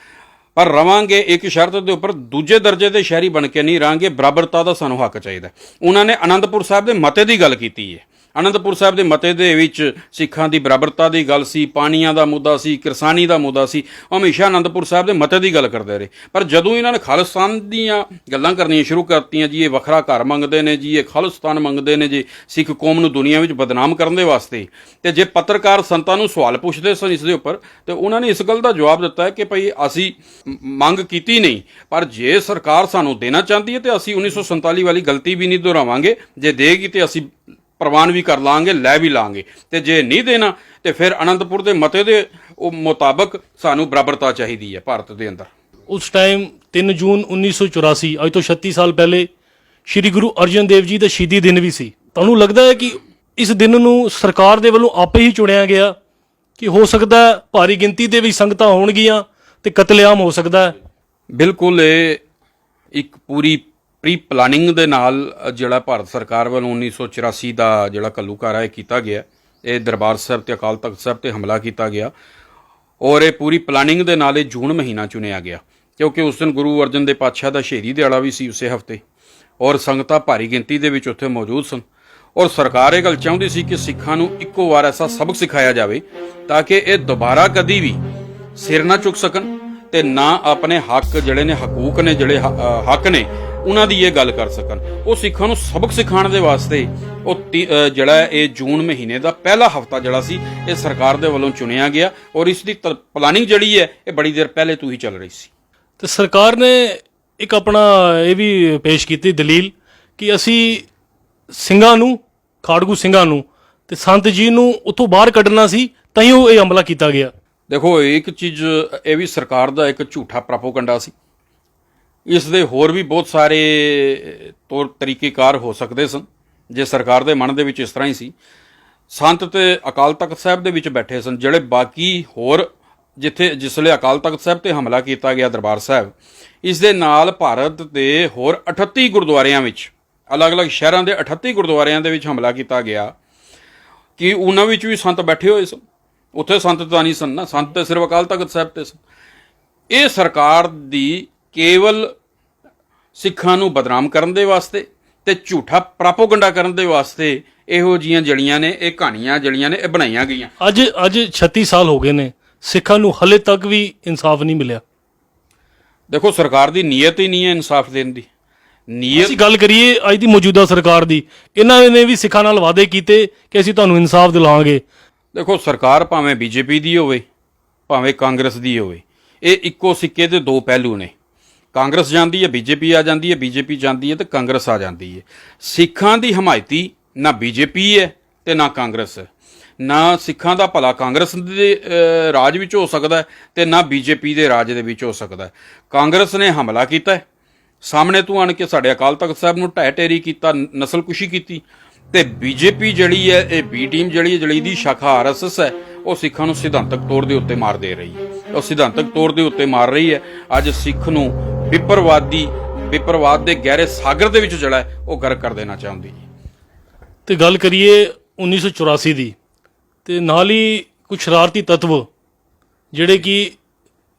ਪਰ ਰਵਾਂਗੇ ਇੱਕ ਸ਼ਰਤ ਦੇ ਉੱਪਰ, ਦੂਜੇ ਦਰਜੇ ਦੇ ਸ਼ਹਿਰੀ ਬਣ ਕੇ ਨਹੀਂ ਰਹਾਂਗੇ, ਬਰਾਬਰਤਾ ਦਾ ਸਾਨੂੰ ਹੱਕ ਚਾਹੀਦਾ। ਉਹਨਾਂ ਨੇ ਅਨੰਦਪੁਰ ਸਾਹਿਬ ਦੇ ਮਤੇ ਦੀ ਗੱਲ ਕੀਤੀ ਹੈ। ਅਨੰਦਪੁਰ ਸਾਹਿਬ ਦੇ ਮਤੇ ਦੇ ਵਿੱਚ ਸਿੱਖਾਂ ਦੀ ਬਰਾਬਰਤਾ ਦੀ ਗੱਲ ਸੀ, ਪਾਣੀਆਂ ਦਾ ਮੁੱਦਾ ਸੀ, ਕਿਰਸਾਨੀ ਦਾ ਮੁੱਦਾ ਸੀ। ਉਹ ਹਮੇਸ਼ਾ ਅਨੰਦਪੁਰ ਸਾਹਿਬ ਦੇ ਮਤੇ ਦੀ ਗੱਲ ਕਰਦੇ ਰਹੇ। ਪਰ ਜਦੋਂ ਇਹਨਾਂ ਨੇ ਖਾਲਿਸਤਾਨ ਦੀਆਂ ਗੱਲਾਂ ਕਰਨੀਆਂ ਸ਼ੁਰੂ ਕਰਤੀਆਂ, ਜੀ ਇਹ ਵੱਖਰਾ ਘਰ ਮੰਗਦੇ ਨੇ, ਜੀ ਇਹ ਖਾਲਿਸਤਾਨ ਮੰਗਦੇ ਨੇ, ਜੀ ਸਿੱਖ ਕੌਮ ਨੂੰ ਦੁਨੀਆ ਵਿੱਚ ਬਦਨਾਮ ਕਰਨ ਦੇ ਵਾਸਤੇ, ਤੇ ਜੇ ਪੱਤਰਕਾਰ ਸੰਤਾਂ ਨੂੰ ਸਵਾਲ ਪੁੱਛਦੇ ਸਨ ਇਸ ਦੇ ਉੱਪਰ, ਤੇ ਉਹਨਾਂ ਨੇ ਇਸ ਗੱਲ ਦਾ ਜਵਾਬ ਦਿੱਤਾ ਹੈ ਕਿ ਭਈ ਅਸੀਂ ਮੰਗ ਕੀਤੀ ਨਹੀਂ, ਪਰ ਜੇ ਸਰਕਾਰ ਸਾਨੂੰ ਦੇਣਾ ਚਾਹੁੰਦੀ ਹੈ ਤੇ ਅਸੀਂ 1947 ਵਾਲੀ ਗਲਤੀ ਵੀ ਨਹੀਂ ਦੁਹਰਾਵਾਂਗੇ, ਜੇ ਦੇਗੀ ਤੇ ਅਸੀਂ ਪ੍ਰਵਾਨ ਵੀ ਕਰ ਲਾਂਗੇ, ਲੈ ਵੀ ਲਾਂਗੇ, ਤੇ ਜੇ ਨਹੀਂ ਦੇਣਾ ਤੇ ਫਿਰ ਅਨੰਦਪੁਰ ਦੇ ਮਤੇ ਦੇ ਉਹ ਮੁਤਾਬਕ ਸਾਨੂੰ ਬਰਾਬਰਤਾ ਚਾਹੀਦੀ ਹੈ ਭਾਰਤ ਦੇ ਅੰਦਰ। ਉਸ ਟਾਈਮ 3 ਜੂਨ 1984 ਅੱਜ ਤੋਂ 36 ਸਾਲ ਪਹਿਲੇ ਸ਼੍ਰੀ ਗੁਰੂ ਅਰਜਨ ਦੇਵ ਜੀ ਦਾ ਸ਼ਹੀਦੀ ਦਿਨ ਵੀ ਸੀ। ਤੁਹਾਨੂੰ ਲੱਗਦਾ ਹੈ ਕਿ ਇਸ ਦਿਨ ਨੂੰ ਸਰਕਾਰ ਦੇ ਵੱਲੋਂ ਆਪੇ ਹੀ ਚੁਣਿਆ ਗਿਆ ਕਿ ਹੋ ਸਕਦਾ ਹੈ ਭਾਰੀ ਗਿਣਤੀ ਦੇ ਵਿੱਚ ਸੰਗਤਾਂ ਹੋਣਗੀਆਂ ਤੇ ਕਤਲੇਆਮ ਹੋ ਸਕਦਾ ਹੈ? ਬਿਲਕੁਲ, ਇਹ ਇੱਕ ਪੂਰੀ ਪ੍ਰੀ ਪਲਾਨਿੰਗ ਦੇ ਨਾਲ ਜਿਹੜਾ ਭਾਰਤ ਸਰਕਾਰ ਵੱਲੋਂ 1984 ਦਾ ਜਿਹੜਾ ਘੱਲੂਘਾਰਾ ਇਹ ਕੀਤਾ ਗਿਆ, ਇਹ ਦਰਬਾਰ ਸਾਹਿਬ ਤੇ ਅਕਾਲ ਤਖਤ ਸਾਹਿਬ ਤੇ ਹਮਲਾ ਕੀਤਾ ਗਿਆ, ਔਰ ਇਹ ਪੂਰੀ ਪਲਾਨਿੰਗ ਦੇ ਨਾਲ ਇਹ ਜੂਨ ਮਹੀਨਾ ਚੁਣਿਆ ਗਿਆ ਕਿਉਂਕਿ ਉਸ ਦਿਨ ਗੁਰੂ ਅਰਜਨ ਦੇਵ ਪਾਤਸ਼ਾਹ ਦਾ ਸ਼ਹੀਦੀ ਦਿਹਾੜਾ ਵੀ ਸੀ ਉਸੇ ਹਫ਼ਤੇ, ਔਰ ਸੰਗਤਾਂ ਭਾਰੀ ਗਿਣਤੀ ਦੇ ਵਿੱਚ ਉੱਥੇ ਮੌਜੂਦ ਸਨ। ਔਰ ਸਰਕਾਰ ਇਹ ਗੱਲ ਚਾਹੁੰਦੀ ਸੀ ਕਿ ਸਿੱਖਾਂ ਨੂੰ ਇੱਕੋ ਵਾਰ ਐਸਾ ਸਬਕ ਸਿਖਾਇਆ ਜਾਵੇ ਤਾਂ ਕਿ ਇਹ ਦੁਬਾਰਾ ਕਦੀ ਵੀ ਸਿਰ ਨਾ ਚੁੱਕ ਸਕਣ ਤੇ ਨਾ ਆਪਣੇ ਹੱਕ ਜਿਹੜੇ ਨੇ, ਹਕੂਕ ਨੇ, ਜਿਹੜੇ ਹੱਕ ਨੇ, ਉਹਨਾਂ ਦੀ ਇਹ ਗੱਲ ਕਰ ਸਕਣ। ਉਹ ਸਿੱਖਾਂ ਨੂੰ ਸਬਕ ਸਿਖਾਉਣ ਦੇ ਵਾਸਤੇ ਉਹ ਜਿਹੜਾ ਇਹ ਜੂਨ ਮਹੀਨੇ ਦਾ ਪਹਿਲਾ ਹਫ਼ਤਾ ਜਿਹੜਾ ਸੀ ਇਹ ਸਰਕਾਰ ਦੇ ਵੱਲੋਂ ਚੁਣਿਆ ਗਿਆ, ਔਰ ਇਸ ਦੀ ਪਲਾਨਿੰਗ ਜਿਹੜੀ ਹੈ ਇਹ ਬੜੀ ਦੇਰ ਪਹਿਲੇ ਤੋਂ ਹੀ ਚੱਲ ਰਹੀ ਸੀ। ਤੇ ਸਰਕਾਰ ਨੇ ਇੱਕ ਆਪਣਾ ਇਹ ਵੀ ਪੇਸ਼ ਕੀਤੀ ਦਲੀਲ ਕਿ ਅਸੀਂ ਸਿੰਘਾਂ ਨੂੰ, ਖਾੜਕੂ ਸਿੰਘਾਂ ਨੂੰ ਤੇ ਸੰਤ ਜੀ ਨੂੰ ਉੱਥੋਂ ਬਾਹਰ ਕੱਢਣਾ ਸੀ, ਤਾਂ ਹੀ ਉਹ ਇਹ ਹਮਲਾ ਕੀਤਾ ਗਿਆ। ਦੇਖੋ, ਇੱਕ ਚੀਜ਼ ਇਹ ਵੀ ਸਰਕਾਰ ਦਾ ਇੱਕ ਝੂਠਾ ਪ੍ਰੋਪਗੈਂਡਾ ਸੀ। ਇਸ ਦੇ ਹੋਰ ਵੀ ਬਹੁਤ ਸਾਰੇ ਤੌਰ ਤਰੀਕੇਕਾਰ ਹੋ ਸਕਦੇ ਸਨ ਜੇ ਸਰਕਾਰ ਦੇ ਮਨ ਦੇ ਵਿੱਚ ਇਸ ਤਰ੍ਹਾਂ ਹੀ ਸੀ। ਸੰਤ ਤੇ ਅਕਾਲ ਤਖਤ ਸਾਹਿਬ ਦੇ ਵਿੱਚ ਬੈਠੇ ਸਨ, ਜਿਹੜੇ ਬਾਕੀ ਹੋਰ ਜਿਸਲੇ ਅਕਾਲ ਤਖਤ ਸਾਹਿਬ ਤੇ ਹਮਲਾ ਕੀਤਾ ਗਿਆ ਦਰਬਾਰ ਸਾਹਿਬ, ਇਸ ਦੇ ਨਾਲ ਭਾਰਤ ਦੇ ਹੋਰ 38 ਗੁਰਦੁਆਰਿਆਂ ਵਿੱਚ, ਅਲੱਗ-ਅਲੱਗ ਸ਼ਹਿਰਾਂ ਦੇ 38 ਗੁਰਦੁਆਰਿਆਂ ਦੇ ਵਿੱਚ ਹਮਲਾ ਕੀਤਾ ਗਿਆ ਕਿ ਉਹਨਾਂ ਵਿੱਚ ਵੀ ਸੰਤ ਬੈਠੇ ਹੋਏ ਸਨ। ਉੱਥੇ ਸੰਤ ਤਾਂ ਨਹੀਂ ਸਨ ਨਾ, ਸੰਤ ਤੇ ਸਿਰਫ ਅਕਾਲ ਤਖਤ ਸਾਹਿਬ ਤੇ ਸਨ। ਇਹ ਸਰਕਾਰ ਦੀ ਕੇਵਲ ਸਿੱਖਾਂ ਨੂੰ ਬਦਨਾਮ ਕਰਨ ਦੇ ਵਾਸਤੇ ਤੇ ਝੂਠਾ ਪ੍ਰੋਪਗੈਂਡਾ ਕਰਨ ਦੇ ਵਾਸਤੇ ਇਹੋ ਜੀਆਂ ਜੜੀਆਂ ਨੇ, ਇਹ ਕਹਾਣੀਆਂ ਜੜੀਆਂ ਨੇ, ਇਹ ਬਣਾਈਆਂ ਗਈਆਂ। ਅੱਜ 36 ਸਾਲ ਹੋ ਗਏ ਨੇ, ਸਿੱਖਾਂ ਨੂੰ ਹਲੇ ਤੱਕ ਵੀ ਇਨਸਾਫ ਨਹੀਂ ਮਿਲਿਆ। ਦੇਖੋ, ਸਰਕਾਰ ਦੀ ਨੀਅਤ ਹੀ ਨਹੀਂ ਹੈ ਇਨਸਾਫ ਦੇਣ ਦੀ। ਅਸੀਂ ਗੱਲ ਕਰੀਏ ਅੱਜ ਦੀ ਮੌਜੂਦਾ ਸਰਕਾਰ ਦੀ, ਇਹਨਾਂ ਨੇ ਵੀ ਸਿੱਖਾਂ ਨਾਲ ਵਾਅਦੇ ਕੀਤੇ ਕਿ ਅਸੀਂ ਤੁਹਾਨੂੰ ਇਨਸਾਫ ਦਿਲਾਵਾਂਗੇ। ਦੇਖੋ, ਸਰਕਾਰ ਭਾਵੇਂ ਬੀਜੇਪੀ ਦੀ ਹੋਵੇ ਭਾਵੇਂ ਕਾਂਗਰਸ ਦੀ ਹੋਵੇ, ਇਹ ਇੱਕੋ ਸਿੱਕੇ ਦੇ ਦੋ ਪਹਿਲੂ ਨੇ। ਕਾਂਗਰਸ ਜਾਂਦੀ ਹੈ, ਬੀਜੇਪੀ ਆ ਜਾਂਦੀ ਹੈ, ਬੀਜੇਪੀ ਜਾਂਦੀ ਹੈ ਤੇ ਕਾਂਗਰਸ ਆ ਜਾਂਦੀ ਹੈ। ਸਿੱਖਾਂ ਦੀ ਹਮਾਇਤੀ ਨਾ ਬੀਜੇਪੀ ਹੈ ਤੇ ਨਾ ਕਾਂਗਰਸ ਹੈ। ਨਾ ਸਿੱਖਾਂ ਦਾ ਭਲਾ ਕਾਂਗਰਸ ਦੇ ਰਾਜ ਵਿੱਚ ਹੋ ਸਕਦਾ ਤੇ ਨਾ ਬੀਜੇਪੀ ਦੇ ਰਾਜ ਦੇ ਵਿੱਚ ਹੋ ਸਕਦਾ। ਕਾਂਗਰਸ ਨੇ ਹਮਲਾ ਕੀਤਾ, ਸਾਹਮਣੇ ਤੋਂ ਆਣ ਕੇ ਸਾਡੇ ਅਕਾਲ ਤਖਤ ਸਾਹਿਬ ਨੂੰ ਢਹਿ ਢੇਰੀ ਕੀਤਾ, ਨਸਲਕੁਸ਼ੀ ਕੀਤੀ, ਤੇ ਬੀਜੇਪੀ ਜਿਹੜੀ ਹੈ, ਇਹ ਬੀ ਟੀਮ ਜਿਹੜੀ ਹੈ, ਜਿਹੜੀ ਦੀ ਸ਼ਾਖਾ ਆਰਐਸਐਸ ਹੈ, ਉਹ ਸਿੱਖਾਂ ਨੂੰ ਸਿਧਾਂਤਕ ਤੌਰ ਦੇ ਉੱਤੇ ਮਾਰ ਦੇ ਰਹੀ ਹੈ। ਉਹ ਸਿਧਾਂਤਕ ਤੌਰ ਦੇ ਉੱਤੇ ਮਾਰ ਰਹੀ ਹੈ। ਅੱਜ ਸਿੱਖ ਨੂੰ ਵਿਪਰਵਾਦ ਦੇ ਗਹਿਰੇ ਸਾਗਰ ਦੇ ਵਿੱਚ ਜਿਹੜਾ ਹੈ ਉਹ ਗਰਕ ਕਰ ਦੇਣਾ ਚਾਹੁੰਦੀ ਹੈ। ਤੇ ਗੱਲ ਕਰੀਏ 1984 ਦੀ, ਤੇ ਨਾਲ ਹੀ ਕੁਝ ਸ਼ਰਾਰਤੀ ਤੱਤਵ ਜਿਹੜੇ ਕਿ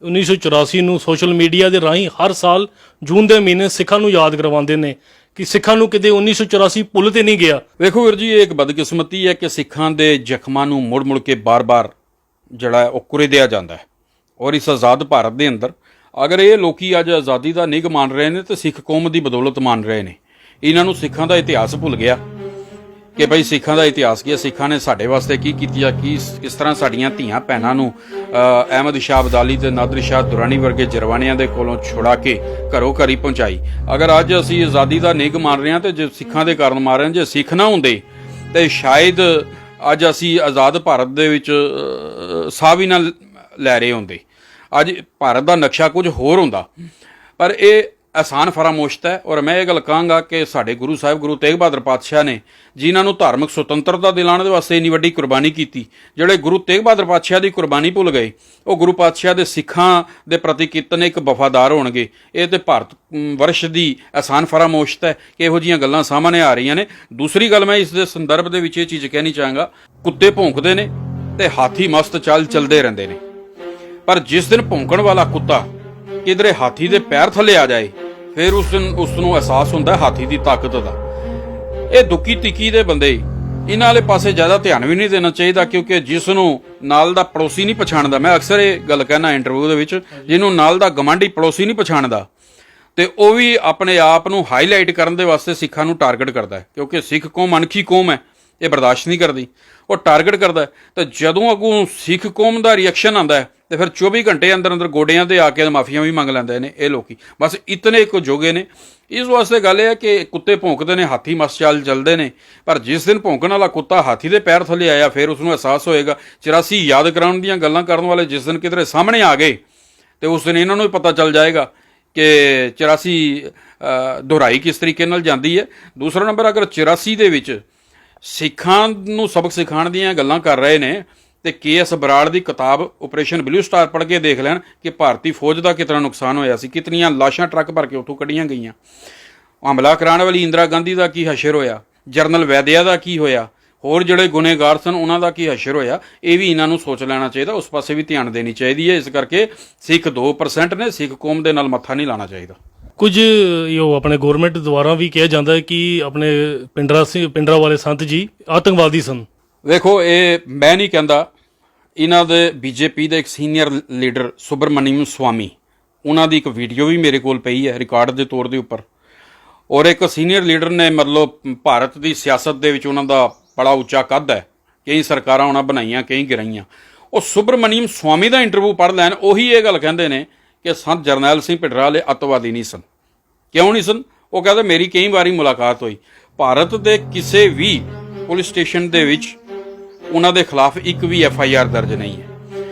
1984 ਨੂੰ ਸੋਸ਼ਲ ਮੀਡੀਆ ਦੇ ਰਾਹੀਂ ਹਰ ਸਾਲ ਜੂਨ ਦੇ ਮਹੀਨੇ ਸਿੱਖਾਂ ਨੂੰ ਯਾਦ ਕਰਵਾਉਂਦੇ ਨੇ ਕਿ ਸਿੱਖਾਂ ਨੂੰ ਕਿਤੇ 1984 ਭੁੱਲ ਤੇ ਨਹੀਂ ਗਿਆ। ਵੇਖੋ ਵੀਰ ਜੀ, ਇਹ ਇੱਕ ਬਦਕਿਸਮਤੀ ਹੈ ਕਿ ਸਿੱਖਾਂ ਦੇ ਜ਼ਖਮਾਂ ਨੂੰ ਮੁੜ-ਮੁੜ ਕੇ ਬਾਰ-ਬਾਰ ਜਿਹੜਾ ਹੈ ਉਹ ਕੁਰੇਦਿਆ ਜਾਂਦਾ ਹੈ। ਔਰ ਇਸ ਆਜ਼ਾਦ ਭਾਰਤ ਦੇ ਅੰਦਰ ਅਗਰ ਇਹ ਲੋਕੀ ਅੱਜ ਆਜ਼ਾਦੀ ਦਾ ਨਿੱਘ ਮਾਣ ਰਹੇ ਨੇ ਤੇ ਸਿੱਖ ਕੌਮ ਦੀ ਬਦੌਲਤ ਮਾਣ ਰਹੇ ਨੇ। ਇਹਨਾਂ ਨੂੰ ਸਿੱਖਾਂ ਦਾ ਇਤਿਹਾਸ ਭੁੱਲ ਗਿਆ ਕਿ ਭਾਈ ਸਿੱਖਾਂ ਦਾ ਇਤਿਹਾਸ ਕੀ ਹੈ, ਸਿੱਖਾਂ ਨੇ ਸਾਡੇ ਵਾਸਤੇ ਕੀ ਕੀਤਾ, ਕਿਸ ਤਰ੍ਹਾਂ ਸਾਡੀਆਂ ਧੀਆਂ ਭੈਣਾਂ ਨੂੰ ਅਹਿਮਦ ਸ਼ਾਹ ਅਬਦਾਲੀ ਤੇ ਨਾਦਰ ਸ਼ਾਹ ਦੁਰਾਨੀ ਵਰਗੇ ਜਰਵਾਣਿਆਂ ਦੇ ਕੋਲੋਂ ਛੁਡਾ ਕੇ ਘਰੋਂ ਘਰੀ ਪਹੁੰਚਾਈ। ਅਗਰ ਅੱਜ ਅਸੀਂ ਆਜ਼ਾਦੀ ਦਾ ਨਿੱਘ ਮਾਣ ਰਹੇ ਹਾਂ ਤੇ ਜੇ ਸਿੱਖਾਂ ਦੇ ਕਾਰਨ ਮਾਰ ਰਹੇ ਹਾਂ, ਜੇ ਸਿੱਖ ਨਾ ਹੁੰਦੇ ਤੇ ਸ਼ਾਇਦ ਅੱਜ ਅਸੀਂ ਆਜ਼ਾਦ ਭਾਰਤ ਦੇ ਵਿੱਚ ਸਾਹ ਵੀ ਨਾ ਲੈ ਰਹੇ ਹੁੰਦੇ। ਅੱਜ ਭਾਰਤ ਦਾ ਨਕਸ਼ਾ ਕੁਝ ਹੋਰ ਹੁੰਦਾ। ਪਰ ਇਹ ਆਸਾਨ ਫਰਾਮੋਸ਼ਤ ਹੈ। ਔਰ ਮੈਂ ਇਹ ਗੱਲ ਕਹਾਂਗਾ ਕਿ ਸਾਡੇ ਗੁਰੂ ਸਾਹਿਬ ਗੁਰੂ ਤੇਗ ਬਹਾਦਰ ਪਾਤਸ਼ਾਹ ਨੇ ਜਿਨ੍ਹਾਂ ਨੂੰ ਧਾਰਮਿਕ ਸੁਤੰਤਰਤਾ ਦਿਲਾਉਣ ਦੇ ਵਾਸਤੇ ਇੰਨੀ ਵੱਡੀ ਕੁਰਬਾਨੀ ਕੀਤੀ, ਜਿਹੜੇ ਗੁਰੂ ਤੇਗ ਬਹਾਦਰ ਪਾਤਸ਼ਾਹ ਦੀ ਕੁਰਬਾਨੀ ਭੁੱਲ ਗਏ, ਉਹ ਗੁਰੂ ਪਾਤਸ਼ਾਹ ਦੇ ਸਿੱਖਾਂ ਦੇ ਪ੍ਰਤੀ ਕਿਤਨੇ ਇੱਕ ਵਫਾਦਾਰ ਹੋਣਗੇ। ਇਹ ਤੇ ਭਾਰਤ ਵਰਸ਼ ਦੀ ਆਸਾਨ ਫਰਾਮੋਸ਼ਤ ਹੈ ਕਿ ਇਹੋ ਜਿਹੀਆਂ ਗੱਲਾਂ ਸਾਹਮਣੇ ਆ ਰਹੀਆਂ ਨੇ। ਦੂਸਰੀ ਗੱਲ ਮੈਂ ਇਸ ਦੇ ਸੰਦਰਭ ਦੇ ਵਿੱਚ ਇਹ ਚੀਜ਼ ਕਹਿਣੀ ਚਾਹਾਂਗਾ, ਕੁੱਤੇ ਭੌਂਕਦੇ ਨੇ ਤੇ ਹਾਥੀ ਮਸਤ ਚੱਲਦੇ ਰਹਿੰਦੇ ਨੇ, ਪਰ ਜਿਸ ਦਿਨ ਭੌਂਕਣ ਵਾਲਾ ਕੁੱਤਾ ਕਿਧਰੇ ਹਾਥੀ ਦੇ ਪੈਰ ਥੱਲੇ ਆ ਜਾਏ ਫਿਰ ਉਸ ਦਿਨ ਉਸ ਨੂੰ ਅਹਿਸਾਸ ਹੁੰਦਾ ਹਾਥੀ ਦੀ ਤਾਕਤ ਦਾ। ਇਹ ਦੁੱਕੀ ਤਿੱਕੀ ਦੇ ਬੰਦੇ, ਇਹਨਾਂ ਵਾਲੇ ਪਾਸੇ ਜ਼ਿਆਦਾ ਧਿਆਨ ਵੀ ਨਹੀਂ ਦੇਣਾ ਚਾਹੀਦਾ, ਕਿਉਂਕਿ ਜਿਸ ਨੂੰ ਨਾਲ ਦਾ ਪੜੋਸੀ ਨਹੀਂ ਪਛਾਣਦਾ, ਮੈਂ ਅਕਸਰ ਇਹ ਗੱਲ ਕਹਿਣਾ ਇੰਟਰਵਿਊ ਦੇ ਵਿੱਚ, ਜਿਹਨੂੰ ਨਾਲ ਦਾ ਗਵਾਂਢੀ ਪੜੋਸੀ ਨਹੀਂ ਪਛਾਣਦਾ ਤੇ ਉਹ ਵੀ ਆਪਣੇ ਆਪ ਨੂੰ ਹਾਈਲਾਈਟ ਕਰਨ ਦੇ ਵਾਸਤੇ ਸਿੱਖਾਂ ਨੂੰ ਟਾਰਗੇਟ ਕਰਦਾ ਹੈ, ਕਿਉਂਕਿ ਸਿੱਖ ਕੌਮ ਅਣਖੀ ਕੌਮ ਹੈ। ਇਹ ਬਰਦਾਸ਼ਤ ਨਹੀਂ ਕਰਦੀ, ਉਹ ਟਾਰਗੇਟ ਕਰਦਾ ਹੈ। ਤੇ ਜਦੋਂ ਅੱਗੋਂ ਸਿੱਖ ਕੌਮ ਦਾ ਰਿਐਕਸ਼ਨ ਆਉਂਦਾ ਹੈ ਤੇ ਫਿਰ 24 ਘੰਟੇ ਅੰਦਰ ਅੰਦਰ ਗੋਡਿਆਂ ਤੇ ਆ ਕੇ ਮਾਫੀਆਂ ਵੀ ਮੰਗ ਲੈਂਦੇ ਨੇ ਇਹ ਲੋਕੀ। ਬਸ ਇਤਨੇ ਕੁ ਜੋਗੇ ਨੇ। ਇਸ ਵਾਸਤੇ ਗੱਲ ਇਹ ਹੈ ਕਿ ਕੁੱਤੇ ਭੌਂਕਦੇ ਨੇ, ਹਾਥੀ ਮਸ ਚਾਲ ਚੱਲਦੇ ਨੇ, ਪਰ ਜਿਸ ਦਿਨ ਭੌਂਕਣ ਵਾਲਾ ਕੁੱਤਾ ਹਾਥੀ ਦੇ ਪੈਰ ਥੱਲੇ ਆਇਆ ਫਿਰ ਉਸਨੂੰ ਅਹਿਸਾਸ ਹੋਏਗਾ। 84 ਯਾਦ ਕਰਾਉਣ ਦੀਆਂ ਗੱਲਾਂ ਕਰਨ ਵਾਲੇ ਜਿਸ ਦਿਨ ਕਿਧਰੇ ਸਾਹਮਣੇ ਆ ਗਏ ਤੇ ਉਸ ਦਿਨ ਇਹਨਾਂ ਨੂੰ ਵੀ ਪਤਾ ਚੱਲ ਜਾਏਗਾ ਕਿ 84 ਦੁਹਰਾਈ ਕਿਸ ਤਰੀਕੇ ਨਾਲ ਜਾਂਦੀ ਹੈ। ਦੂਸਰਾ ਨੰਬਰ, ਅਗਰ 84 ਦੇ ਵਿੱਚ ਸਿੱਖਾਂ ਨੂੰ ਸਬਕ ਸਿਖਾਉਣ ਦੀਆਂ ਗੱਲਾਂ ਕਰ ਰਹੇ ਨੇ ਤੇ ਕੇ.ਐਸ. ਬਰਾੜ ਦੀ ਕਿਤਾਬ ਆਪਰੇਸ਼ਨ ਬਲੂ ਸਟਾਰ ਪੜ੍ਹ ਕੇ ਦੇਖ ਲੈਣ ਕਿ ਭਾਰਤੀ ਫੌਜ ਦਾ ਕਿਤਨਾ ਨੁਕਸਾਨ ਹੋਇਆ ਸੀ, ਕਿਤਨੀਆਂ ਲਾਸ਼ਾਂ ਟਰੱਕ ਭਰ ਕੇ ਉੱਥੋਂ ਕੱਢੀਆਂ ਗਈਆਂ। ਹਮਲਾ ਕਰਾਉਣ ਵਾਲੀ ਇੰਦਰਾ ਗਾਂਧੀ ਦਾ ਕੀ ਹਸ਼ਰ ਹੋਇਆ, ਜਰਨਲ ਵੈਦਿਆ ਦਾ ਕੀ ਹੋਇਆ, ਹੋਰ ਜਿਹੜੇ ਗੁਨੇਗਾਰ ਸਨ ਉਹਨਾਂ ਦਾ ਕੀ ਹਸ਼ਰ ਹੋਇਆ। ਇਹ ਵੀ ਇਹਨਾਂ ਨੂੰ ਸੋਚ ਲੈਣਾ ਚਾਹੀਦਾ, ਉਸ ਪਾਸੇ ਵੀ ਧਿਆਨ ਦੇਣੀ ਚਾਹੀਦੀ ਹੈ। ਇਸ ਕਰਕੇ ਸਿੱਖ 2% ਨੇ, ਸਿੱਖ ਕੌਮ ਦੇ ਨਾਲ ਮੱਥਾ ਨਹੀਂ ਲਾਉਣਾ ਚਾਹੀਦਾ। ਕੁਝ ਇਹ ਆਪਣੇ ਗਵਰਨਮੈਂਟ ਦੁਆਰਾ ਵੀ ਕਿਹਾ ਜਾਂਦਾ ਹੈ ਕਿ ਆਪਣੇ ਪਿੰਡਰਾ ਵਾਲੇ ਸੰਤ ਜੀ ਆਤੰਕਵਾਦੀ ਸਨ। ਵੇਖੋ, ਇਹ ਮੈਂ ਨਹੀਂ ਕਹਿੰਦਾ। ਇਹਨਾਂ ਦੇ ਬੀਜੇਪੀ ਦੇ ਇੱਕ ਸੀਨੀਅਰ ਲੀਡਰ ਸੁਬਰਮਨੀਅਮ ਸਵਾਮੀ, ਉਹਨਾਂ ਦੀ ਇੱਕ ਵੀਡੀਓ ਵੀ ਮੇਰੇ ਕੋਲ ਪਈ ਹੈ ਰਿਕਾਰਡ ਦੇ ਤੌਰ ਦੇ ਉੱਪਰ। ਔਰ ਇੱਕ ਸੀਨੀਅਰ ਲੀਡਰ ਨੇ, ਮਤਲਬ ਭਾਰਤ ਦੀ ਸਿਆਸਤ ਦੇ ਵਿੱਚ ਉਹਨਾਂ ਦਾ ਬੜਾ ਉੱਚਾ ਕੱਦ ਹੈ, ਕਈ ਸਰਕਾਰਾਂ ਉਹਨਾਂ ਬਣਾਈਆਂ, ਕਈ ਗਿਰਾਈਆਂ। ਉਹ ਸੁਬਰਮਨੀਅਮ ਸਵਾਮੀ ਦਾ ਇੰਟਰਵਿਊ ਪੜ੍ਹ ਲੈਣ, ਉਹੀ ਇਹ ਗੱਲ ਕਹਿੰਦੇ ਨੇ ਕਿ ਸੰਤ ਜਰਨੈਲ ਸਿੰਘ ਭਿੰਡਰਾਂ ਵਾਲੇ ਅੱਤਵਾਦੀ ਨਹੀਂ ਸਨ। ਕਿਉਂ ਨਹੀਂ ਸਨ? ਉਹ ਕਹਿੰਦੇ ਮੇਰੀ ਕਈ ਵਾਰੀ ਮੁਲਾਕਾਤ ਹੋਈ, ਭਾਰਤ ਦੇ ਕਿਸੇ ਵੀ ਪੁਲਿਸ ਸਟੇਸ਼ਨ ਦੇ ਵਿੱਚ ਉਹਨਾਂ ਦੇ ਖਿਲਾਫ ਇੱਕ ਵੀ FIR ਦਰਜ ਨਹੀਂ ਹੈ।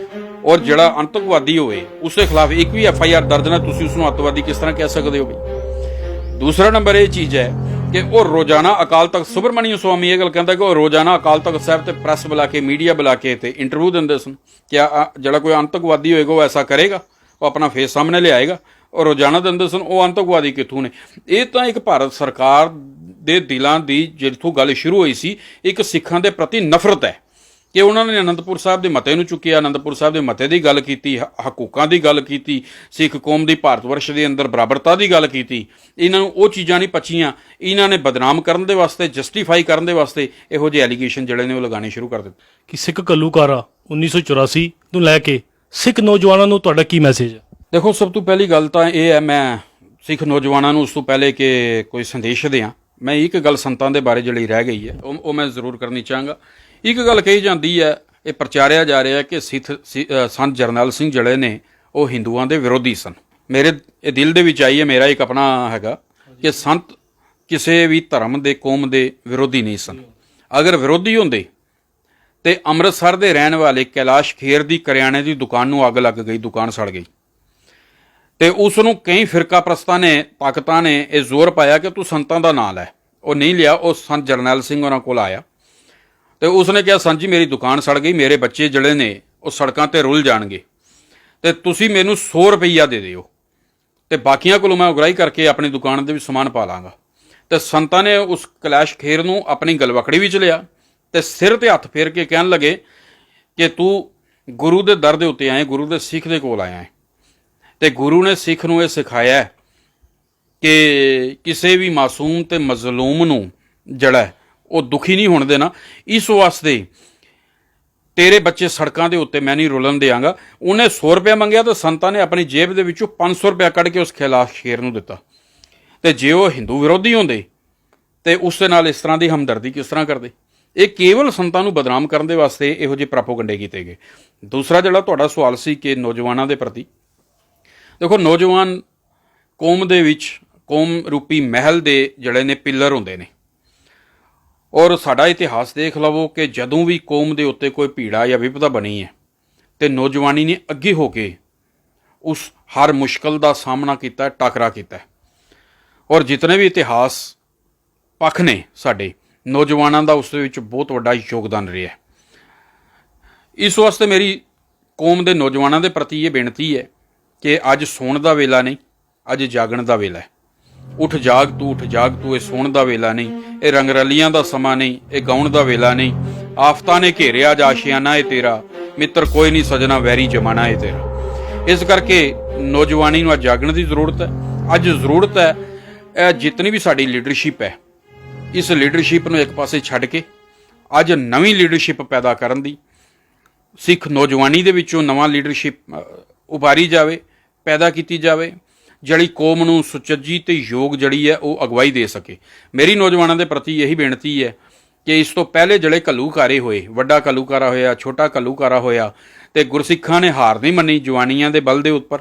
ਔਰ ਜਿਹੜਾ ਆਤੰਕਵਾਦੀ ਹੋਵੇ ਉਸ ਦੇ ਖਿਲਾਫ ਇੱਕ ਵੀ FIR ਦਰਜ ਨਾ, ਤੁਸੀਂ ਉਸਨੂੰ ਅੱਤਵਾਦੀ ਕਿਸ ਤਰ੍ਹਾਂ ਕਹਿ ਸਕਦੇ ਹੋ ਬਈ? ਦੂਸਰਾ ਨੰਬਰ ਇਹ ਚੀਜ਼ ਹੈ ਕਿ ਉਹ ਰੋਜ਼ਾਨਾ ਅਕਾਲ ਤਖਤ, ਸੁਬਰਮਨੀਅਮ ਸਵਾਮੀ ਇਹ ਗੱਲ ਕਹਿੰਦਾ ਕਿ ਉਹ ਰੋਜ਼ਾਨਾ ਅਕਾਲ ਤਖਤ ਸਾਹਿਬ ਤੇ ਪ੍ਰੈਸ ਬੁਲਾ ਕੇ, ਮੀਡੀਆ ਬੁਲਾ ਕੇ ਤੇ ਇੰਟਰਵਿਊ ਦਿੰਦੇ ਸਨ। ਕਿਆ ਜਿਹੜਾ ਕੋਈ ਆਤੰਕਵਾਦੀ ਹੋਏਗਾ ਉਹ ਐਸਾ ਕਰੇਗਾ? ਉਹ ਆਪਣਾ ਫੇਸ ਸਾਹਮਣੇ ਲਿਆਏਗਾ? ਉਹ ਰੋਜ਼ਾਨਾ ਦਿੰਦੇ ਸਨ। ਉਹ ਆਤੰਕਵਾਦੀ ਕਿੱਥੋਂ ਨੇ? ਇਹ ਤਾਂ ਇੱਕ ਭਾਰਤ ਸਰਕਾਰ ਦੇ ਦਿਲਾਂ ਦੀ ਜਿੱਥੋਂ ਗੱਲ ਸ਼ੁਰੂ ਹੋਈ ਸੀ, ਇੱਕ ਸਿੱਖਾਂ ਦੇ ਪ੍ਰਤੀ ਨਫ਼ਰਤ ਹੈ ਕਿ ਉਹਨਾਂ ਨੇ ਅਨੰਦਪੁਰ ਸਾਹਿਬ ਦੇ ਮਤੇ ਨੂੰ ਚੁੱਕਿਆ, ਅਨੰਦਪੁਰ ਸਾਹਿਬ ਦੇ ਮਤੇ ਦੀ ਗੱਲ ਕੀਤੀ, ਹਕੂਕਾਂ ਦੀ ਗੱਲ ਕੀਤੀ, ਸਿੱਖ ਕੌਮ ਦੀ ਭਾਰਤ ਵਰਸ਼ ਦੇ ਅੰਦਰ ਬਰਾਬਰਤਾ ਦੀ ਗੱਲ ਕੀਤੀ। ਇਹਨਾਂ ਨੂੰ ਉਹ ਚੀਜ਼ਾਂ ਨਹੀਂ ਪਚੀਆਂ। ਇਹਨਾਂ ਨੇ ਬਦਨਾਮ ਕਰਨ ਦੇ ਵਾਸਤੇ, ਜਸਟੀਫਾਈ ਕਰਨ ਦੇ ਵਾਸਤੇ ਇਹੋ ਜਿਹੇ ਐਲੀਗੇਸ਼ਨ ਜਿਹੜੇ ਨੇ ਉਹ ਲਗਾਉਣੇ ਸ਼ੁਰੂ ਕਰ ਦਿੱਤੇ। ਕਿ ਸਿੱਖ ਘੱਲੂਘਾਰਾ 1984 ਨੂੰ ਲੈ ਕੇ ਸਿੱਖ ਨੌਜਵਾਨਾਂ ਨੂੰ ਤੁਹਾਡਾ ਕੀ ਮੈਸੇਜ ਹੈ? ਦੇਖੋ, ਸਭ ਤੋਂ ਪਹਿਲੀ ਗੱਲ ਤਾਂ ਇਹ ਹੈ, ਮੈਂ ਸਿੱਖ ਨੌਜਵਾਨਾਂ ਨੂੰ ਉਸ ਤੋਂ ਪਹਿਲੇ ਕਿ ਕੋਈ ਸੰਦੇਸ਼ ਦਿਆਂ, ਮੈਂ ਇੱਕ ਗੱਲ ਸੰਤਾਂ ਦੇ ਬਾਰੇ ਜਿਹੜੀ ਰਹਿ ਗਈ ਹੈ ਉਹ ਮੈਂ ਜ਼ਰੂਰ ਕਰਨੀ ਚਾਹਾਂਗਾ। ਇੱਕ ਗੱਲ ਕਹੀ ਜਾਂਦੀ ਹੈ, ਇਹ ਪ੍ਰਚਾਰਿਆ ਜਾ ਰਿਹਾ ਕਿ ਸੰਤ ਜਰਨੈਲ ਸਿੰਘ ਜਿਹੜੇ ਨੇ ਉਹ ਹਿੰਦੂਆਂ ਦੇ ਵਿਰੋਧੀ ਸਨ। ਮੇਰੇ ਇਹ ਦਿਲ ਦੇ ਵਿੱਚ ਆਈ ਹੈ, ਮੇਰਾ ਇੱਕ ਆਪਣਾ ਹੈਗਾ ਕਿ ਸੰਤ ਕਿਸੇ ਵੀ ਧਰਮ ਦੇ, ਕੌਮ ਦੇ ਵਿਰੋਧੀ ਨਹੀਂ ਸਨ। ਅਗਰ ਵਿਰੋਧੀ ਹੁੰਦੇ ਤੇ ਅੰਮ੍ਰਿਤਸਰ ਦੇ ਰਹਿਣ ਵਾਲੇ ਕੈਲਾਸ਼ ਖੇਰ ਦੀ ਕਰਿਆਨੇ ਦੀ ਦੁਕਾਨ ਨੂੰ ਅੱਗ ਲੱਗ ਗਈ, ਦੁਕਾਨ ਸੜ ਗਈ, ਤੇ ਉਸ ਨੂੰ ਕਈ ਫਿਰਕਾ ਪ੍ਰਸਤਾਂ ਨੇ, ਤਾਕਤਾਂ ਨੇ ਇਹ ਜ਼ੋਰ ਪਾਇਆ ਕਿ ਤੂੰ ਸੰਤਾਂ ਦਾ ਨਾਂ ਲੈ। ਉਹ ਨਹੀਂ ਲਿਆ। ਉਹ ਸੰਤ ਜਰਨੈਲ ਸਿੰਘ ਉਹਨਾਂ ਕੋਲ ਆਇਆ ਤੇ ਉਸਨੇ ਕਿਹਾ, ਸੰਤ ਜੀ ਮੇਰੀ ਦੁਕਾਨ ਸੜ ਗਈ, ਮੇਰੇ ਬੱਚੇ ਜਿਹੜੇ ਨੇ ਉਹ ਸੜਕਾਂ ਤੇ ਰੁਲ ਜਾਣਗੇ ਤੇ ਤੁਸੀਂ ਮੈਨੂੰ 100 ਰੁਪਈਆ ਦੇ ਦਿਓ ਤੇ ਬਾਕੀਆਂ ਕੋਲੋਂ ਮੈਂ ਉਗਰਾਹੀ ਕਰਕੇ ਆਪਣੀ ਦੁਕਾਨ ਦੇ ਵਿੱਚ ਸਮਾਨ ਪਾ ਲਾਂਗਾ। ਤੇ ਸੰਤਾਂ ਨੇ ਉਸ ਕੈਲਾਸ਼ ਖੇਰ ਨੂੰ ਆਪਣੀ ਗਲਵਕੜੀ ਵਿੱਚ ਲਿਆ ਤੇ ਸਿਰ ਤੇ ਹੱਥ ਫੇਰ ਕੇ ਕਹਿਣ ਲੱਗੇ ਕਿ ਤੂੰ ਗੁਰੂ ਦੇ ਦਰ ਦੇ ਉੱਤੇ ਆਏ, ਗੁਰੂ ਦੇ ਸਿੱਖ ਦੇ ਕੋਲ ਆਇਆ ਹੈ ਤੇ ਗੁਰੂ ਨੇ ਸਿੱਖ ਨੂੰ ਇਹ ਸਿਖਾਇਆ ਕਿ ਕਿਸੇ ਵੀ ਮਾਸੂਮ ਤੇ ਮਜ਼ਲੂਮ ਨੂੰ ਜਿਹੜਾ ਉਹ ਦੁਖੀ ਨਹੀਂ ਹੋਣ ਦੇਣਾ। ਇਸ ਵਾਸਤੇ ਤੇਰੇ ਬੱਚੇ ਸੜਕਾਂ ਦੇ ਉੱਤੇ ਮੈਂ ਨਹੀਂ ਰੁਲਣ ਦਿਆਂਗਾ। ਉਹਨੇ 100 ਰੁਪਇਆ ਮੰਗਿਆ ਤਾਂ ਸੰਤਾਂ ਨੇ ਆਪਣੀ ਜੇਬ ਦੇ ਵਿੱਚੋਂ 500 ਰੁਪਇਆ ਕੱਢ ਕੇ ਉਸ ਕੈਲਾਸ਼ ਖੇਰ ਨੂੰ ਦਿੱਤਾ। ਤੇ ਜੇ ਉਹ ਹਿੰਦੂ ਵਿਰੋਧੀ ਹੁੰਦੇ ਤੇ ਉਸ ਦੇ ਨਾਲ ਇਸ ਤਰ੍ਹਾਂ ਦੀ ਹਮਦਰਦੀ ਕਿਸ ਤਰ੍ਹਾਂ ਕਰਦੇ? ਇਹ ਕੇਵਲ ਸੰਤਾਂ ਨੂੰ ਬਦਨਾਮ ਕਰਨ ਦੇ ਵਾਸਤੇ ਇਹੋ ਜਿਹੇ ਪ੍ਰਾਪੋਗੰਡੇ ਕੀਤੇ ਗਏ। ਦੂਸਰਾ ਜਿਹੜਾ ਤੁਹਾਡਾ ਸਵਾਲ ਸੀ ਕਿ ਨੌਜਵਾਨਾਂ ਦੇ ਪ੍ਰਤੀ, ਦੇਖੋ, ਨੌਜਵਾਨ ਕੌਮ ਦੇ ਵਿੱਚ ਕੌਮ ਰੂਪੀ ਮਹਿਲ ਦੇ ਜਿਹੜੇ ਨੇ ਪਿੱਲਰ ਹੁੰਦੇ ਨੇ। ਔਰ ਸਾਡਾ ਇਤਿਹਾਸ ਦੇਖ ਲਵੋ ਕਿ ਜਦੋਂ ਵੀ ਕੌਮ ਦੇ ਉੱਤੇ ਕੋਈ ਭੀੜਾ ਜਾਂ ਵਿਪਦਾ ਬਣੀ ਹੈ ਤੇ ਨੌਜਵਾਨੀ ਨੇ ਅੱਗੇ ਹੋ ਕੇ ਉਸ ਹਰ ਮੁਸ਼ਕਲ ਦਾ ਸਾਹਮਣਾ ਕੀਤਾ, ਟਾਕਰਾ ਕੀਤਾ। ਔਰ ਜਿਤਨੇ ਵੀ ਇਤਿਹਾਸ ਪੱਖ ਨੇ ਸਾਡੇ, ਨੌਜਵਾਨਾਂ ਦਾ ਉਸ ਦੇ ਵਿੱਚ ਬਹੁਤ ਵੱਡਾ ਯੋਗਦਾਨ ਰਿਹਾ। ਇਸ ਵਾਸਤੇ ਮੇਰੀ ਕੌਮ ਦੇ ਨੌਜਵਾਨਾਂ ਦੇ ਪ੍ਰਤੀ ਇਹ ਬੇਨਤੀ ਹੈ ਕਿ ਅੱਜ ਸੌਣ ਦਾ ਵੇਲਾ ਨਹੀਂ, ਅੱਜ ਜਾਗਣ ਦਾ ਵੇਲਾ ਹੈ। ਉੱਠ ਜਾਗ ਤੂੰ, ਉੱਠ ਜਾਗ ਤੂੰ। ਇਹ ਸੌਣ ਦਾ ਵੇਲਾ ਨਹੀਂ, ਇਹ ਰੰਗਰਲੀਆਂ ਦਾ ਸਮਾਂ ਨਹੀਂ, ਇਹ ਗਾਉਣ ਦਾ ਵੇਲਾ ਨਹੀਂ। ਆਫਤਾਂ ਨੇ ਘੇਰਿਆ ਅੱਜ ਆਸ਼ਿਆਨਾ ਏ ਤੇਰਾ, ਮਿੱਤਰ ਕੋਈ ਨਹੀਂ ਸਜਣਾ ਵੈਰੀ ਜਮਾਨਾ ਏ ਤੇਰਾ। ਇਸ ਕਰਕੇ ਨੌਜਵਾਨੀ ਨੂੰ ਅੱਜ ਜਾਗਣ ਦੀ ਜ਼ਰੂਰਤ ਹੈ। ਅੱਜ ਜ਼ਰੂਰਤ ਹੈ ਇਹ ਜਿਤਨੀ ਵੀ ਸਾਡੀ ਲੀਡਰਸ਼ਿਪ ਹੈ, ਇਸ ਲੀਡਰਸ਼ਿਪ ਨੂੰ ਇੱਕ ਪਾਸੇ ਛੱਡ ਕੇ ਅੱਜ ਨਵੀਂ ਲੀਡਰਸ਼ਿਪ ਪੈਦਾ ਕਰਨ ਦੀ, ਸਿੱਖ ਨੌਜਵਾਨੀ ਦੇ ਵਿੱਚੋਂ ਨਵਾਂ ਲੀਡਰਸ਼ਿਪ ਉਭਾਰੀ ਜਾਵੇ, ਪੈਦਾ ਕੀਤੀ ਜਾਵੇ, ਜਿਹੜੀ ਕੌਮ ਨੂੰ ਸੁਚੱਜੀ ਤੇ ਯੋਗ ਜਿਹੜੀ ਹੈ ਉਹ ਅਗਵਾਈ ਦੇ ਸਕੇ। ਮੇਰੀ ਨੌਜਵਾਨਾਂ ਦੇ ਪ੍ਰਤੀ ਇਹੀ ਬੇਨਤੀ ਹੈ ਕਿ ਇਸ ਤੋਂ ਪਹਿਲੇ ਜਿਹੜੇ ਘੱਲੂਘਾਰੇ ਹੋਏ, ਵੱਡਾ ਘੱਲੂਘਾਰਾ ਹੋਇਆ, ਛੋਟਾ ਘੱਲੂਘਾਰਾ ਹੋਇਆ, ਤੇ ਗੁਰਸਿੱਖਾਂ ਨੇ ਹਾਰ ਨਹੀਂ ਮੰਨੀ ਜਵਾਨੀਆਂ ਦੇ ਬਲ ਦੇ ਉੱਪਰ,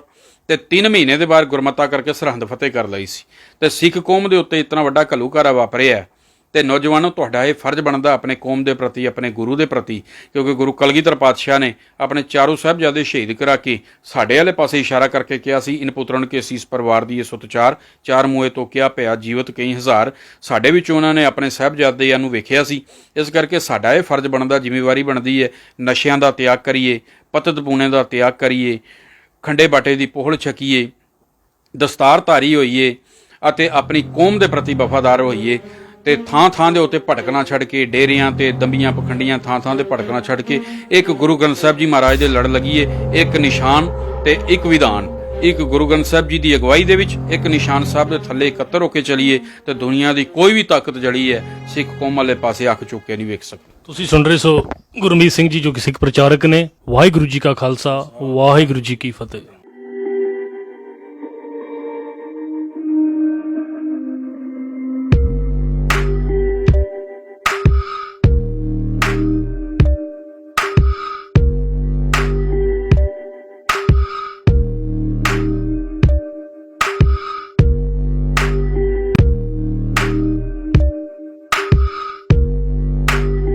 ਤੇ 3 ਮਹੀਨੇ ਦੇ ਬਾਅਦ ਗੁਰਮਤਾ ਕਰਕੇ ਸਰਹੰਦ ਫਤਿਹ ਕਰ ਲਈ ਸੀ। ਤੇ ਸਿੱਖ ਕੌਮ ਦੇ ਉੱਤੇ ਇਤਨਾ ਵੱਡਾ ਘੱਲੂਘਾਰਾ ਵਾਪਰਿਆ, ਤੇ ਨੌਜਵਾਨੋ ਤੁਹਾਡਾ ਇਹ ਫਰਜ਼ ਬਣਦਾ ਆਪਣੇ ਕੌਮ ਦੇ ਪ੍ਰਤੀ, ਆਪਣੇ ਗੁਰੂ ਦੇ ਪ੍ਰਤੀ, ਕਿਉਂਕਿ ਗੁਰੂ ਕਲਗੀਧਰ ਪਾਤਸ਼ਾਹ ਨੇ ਆਪਣੇ ਚਾਰੋਂ ਸਾਹਿਬਜ਼ਾਦੇ ਸ਼ਹੀਦ ਕਰਾ ਕੇ ਸਾਡੇ ਵਾਲੇ ਪਾਸੇ ਇਸ਼ਾਰਾ ਕਰਕੇ ਕਿਹਾ ਸੀ, ਇਨ ਪੁੱਤਰਨ ਕੇ ਸੀਸ ਪਰਿਵਾਰ ਦੀ ਇਹ ਸੁਤਚਾਰ, ਚਾਰ ਮੂਏ ਤੋਂ ਕਿਆ ਪਿਆ ਜੀਵਤ ਕਈ ਹਜ਼ਾਰ। ਸਾਡੇ ਵਿੱਚ ਉਹਨਾਂ ਨੇ ਆਪਣੇ ਸਾਹਿਬਜ਼ਾਦਿਆਂ ਨੂੰ ਵੇਖਿਆ ਸੀ। ਇਸ ਕਰਕੇ ਸਾਡਾ ਇਹ ਫਰਜ਼ ਬਣਦਾ, ਜ਼ਿੰਮੇਵਾਰੀ ਬਣਦੀ ਹੈ, ਨਸ਼ਿਆਂ ਦਾ ਤਿਆਗ ਕਰੀਏ, ਪਤਤ ਪੂਣੇ ਦਾ ਤਿਆਗ ਕਰੀਏ, ਖੰਡੇ ਬਾਟੇ ਦੀ ਪੋਹਲ ਛਕੀਏ, ਦਸਤਾਰਧਾਰੀ ਹੋਈਏ ਅਤੇ ਆਪਣੀ ਕੌਮ ਦੇ ਪ੍ਰਤੀ ਵਫਾਦਾਰ ਹੋਈਏ। ਤੇ ਥਾਂ ਥਾਂ ਦੇ ਉੱਤੇ ਭਟਕਣਾ ਛੱਡ ਕੇ, ਡੇਰਿਆਂ ਤੇ ਦੰਬੀਆਂ ਪਖੰਡੀਆਂ ਥਾਂ ਥਾਂ ਤੇ ਭਟਕਣਾ ਛੱਡ ਕੇ ਇੱਕ ਗੁਰੂ ਗ੍ਰੰਥ ਸਾਹਿਬ ਜੀ ਮਹਾਰਾਜ ਦੇ ਲੜ ਲੱਗੀਏ, ਇੱਕ ਨਿਸ਼ਾਨ ਤੇ ਇੱਕ ਵਿਧਾਨ, ਇੱਕ ਗੁਰੂ ਗ੍ਰੰਥ ਸਾਹਿਬ ਜੀ ਦੀ ਅਗਵਾਈ ਦੇ ਵਿੱਚ ਇੱਕ ਨਿਸ਼ਾਨ ਸਾਹਿਬ ਦੇ ਥੱਲੇ ਇਕੱਤਰ ਹੋ ਕੇ ਚੱਲੀਏ, ਤੇ ਦੁਨੀਆ ਦੀ ਕੋਈ ਵੀ ਤਾਕਤ ਜਿਹੜੀ ਹੈ ਸਿੱਖ ਕੌਮ ਵਾਲੇ ਪਾਸੇ ਅੱਖ ਚੁੱਕ ਕੇ ਨਹੀਂ ਵੇਖ ਸਕਦੀ। ਤੁਸੀਂ ਸੁਣ ਰਹੇ ਸੋ ਗੁਰਮੀਤ ਸਿੰਘ ਜੀ ਜੋ ਕਿ ਸਿੱਖ ਪ੍ਰਚਾਰਕ ਨੇ। ਵਾਹਿਗੁਰੂ ਜੀ ਕਾ ਖਾਲਸਾ, ਵਾਹਿਗੁਰੂ ਜੀ ਕੀ ਫਤਿਹ।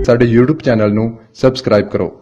ਸਾਡੇ YouTube ਚੈਨਲ ਨੂੰ ਸਬਸਕ੍ਰਾਈਬ ਕਰੋ।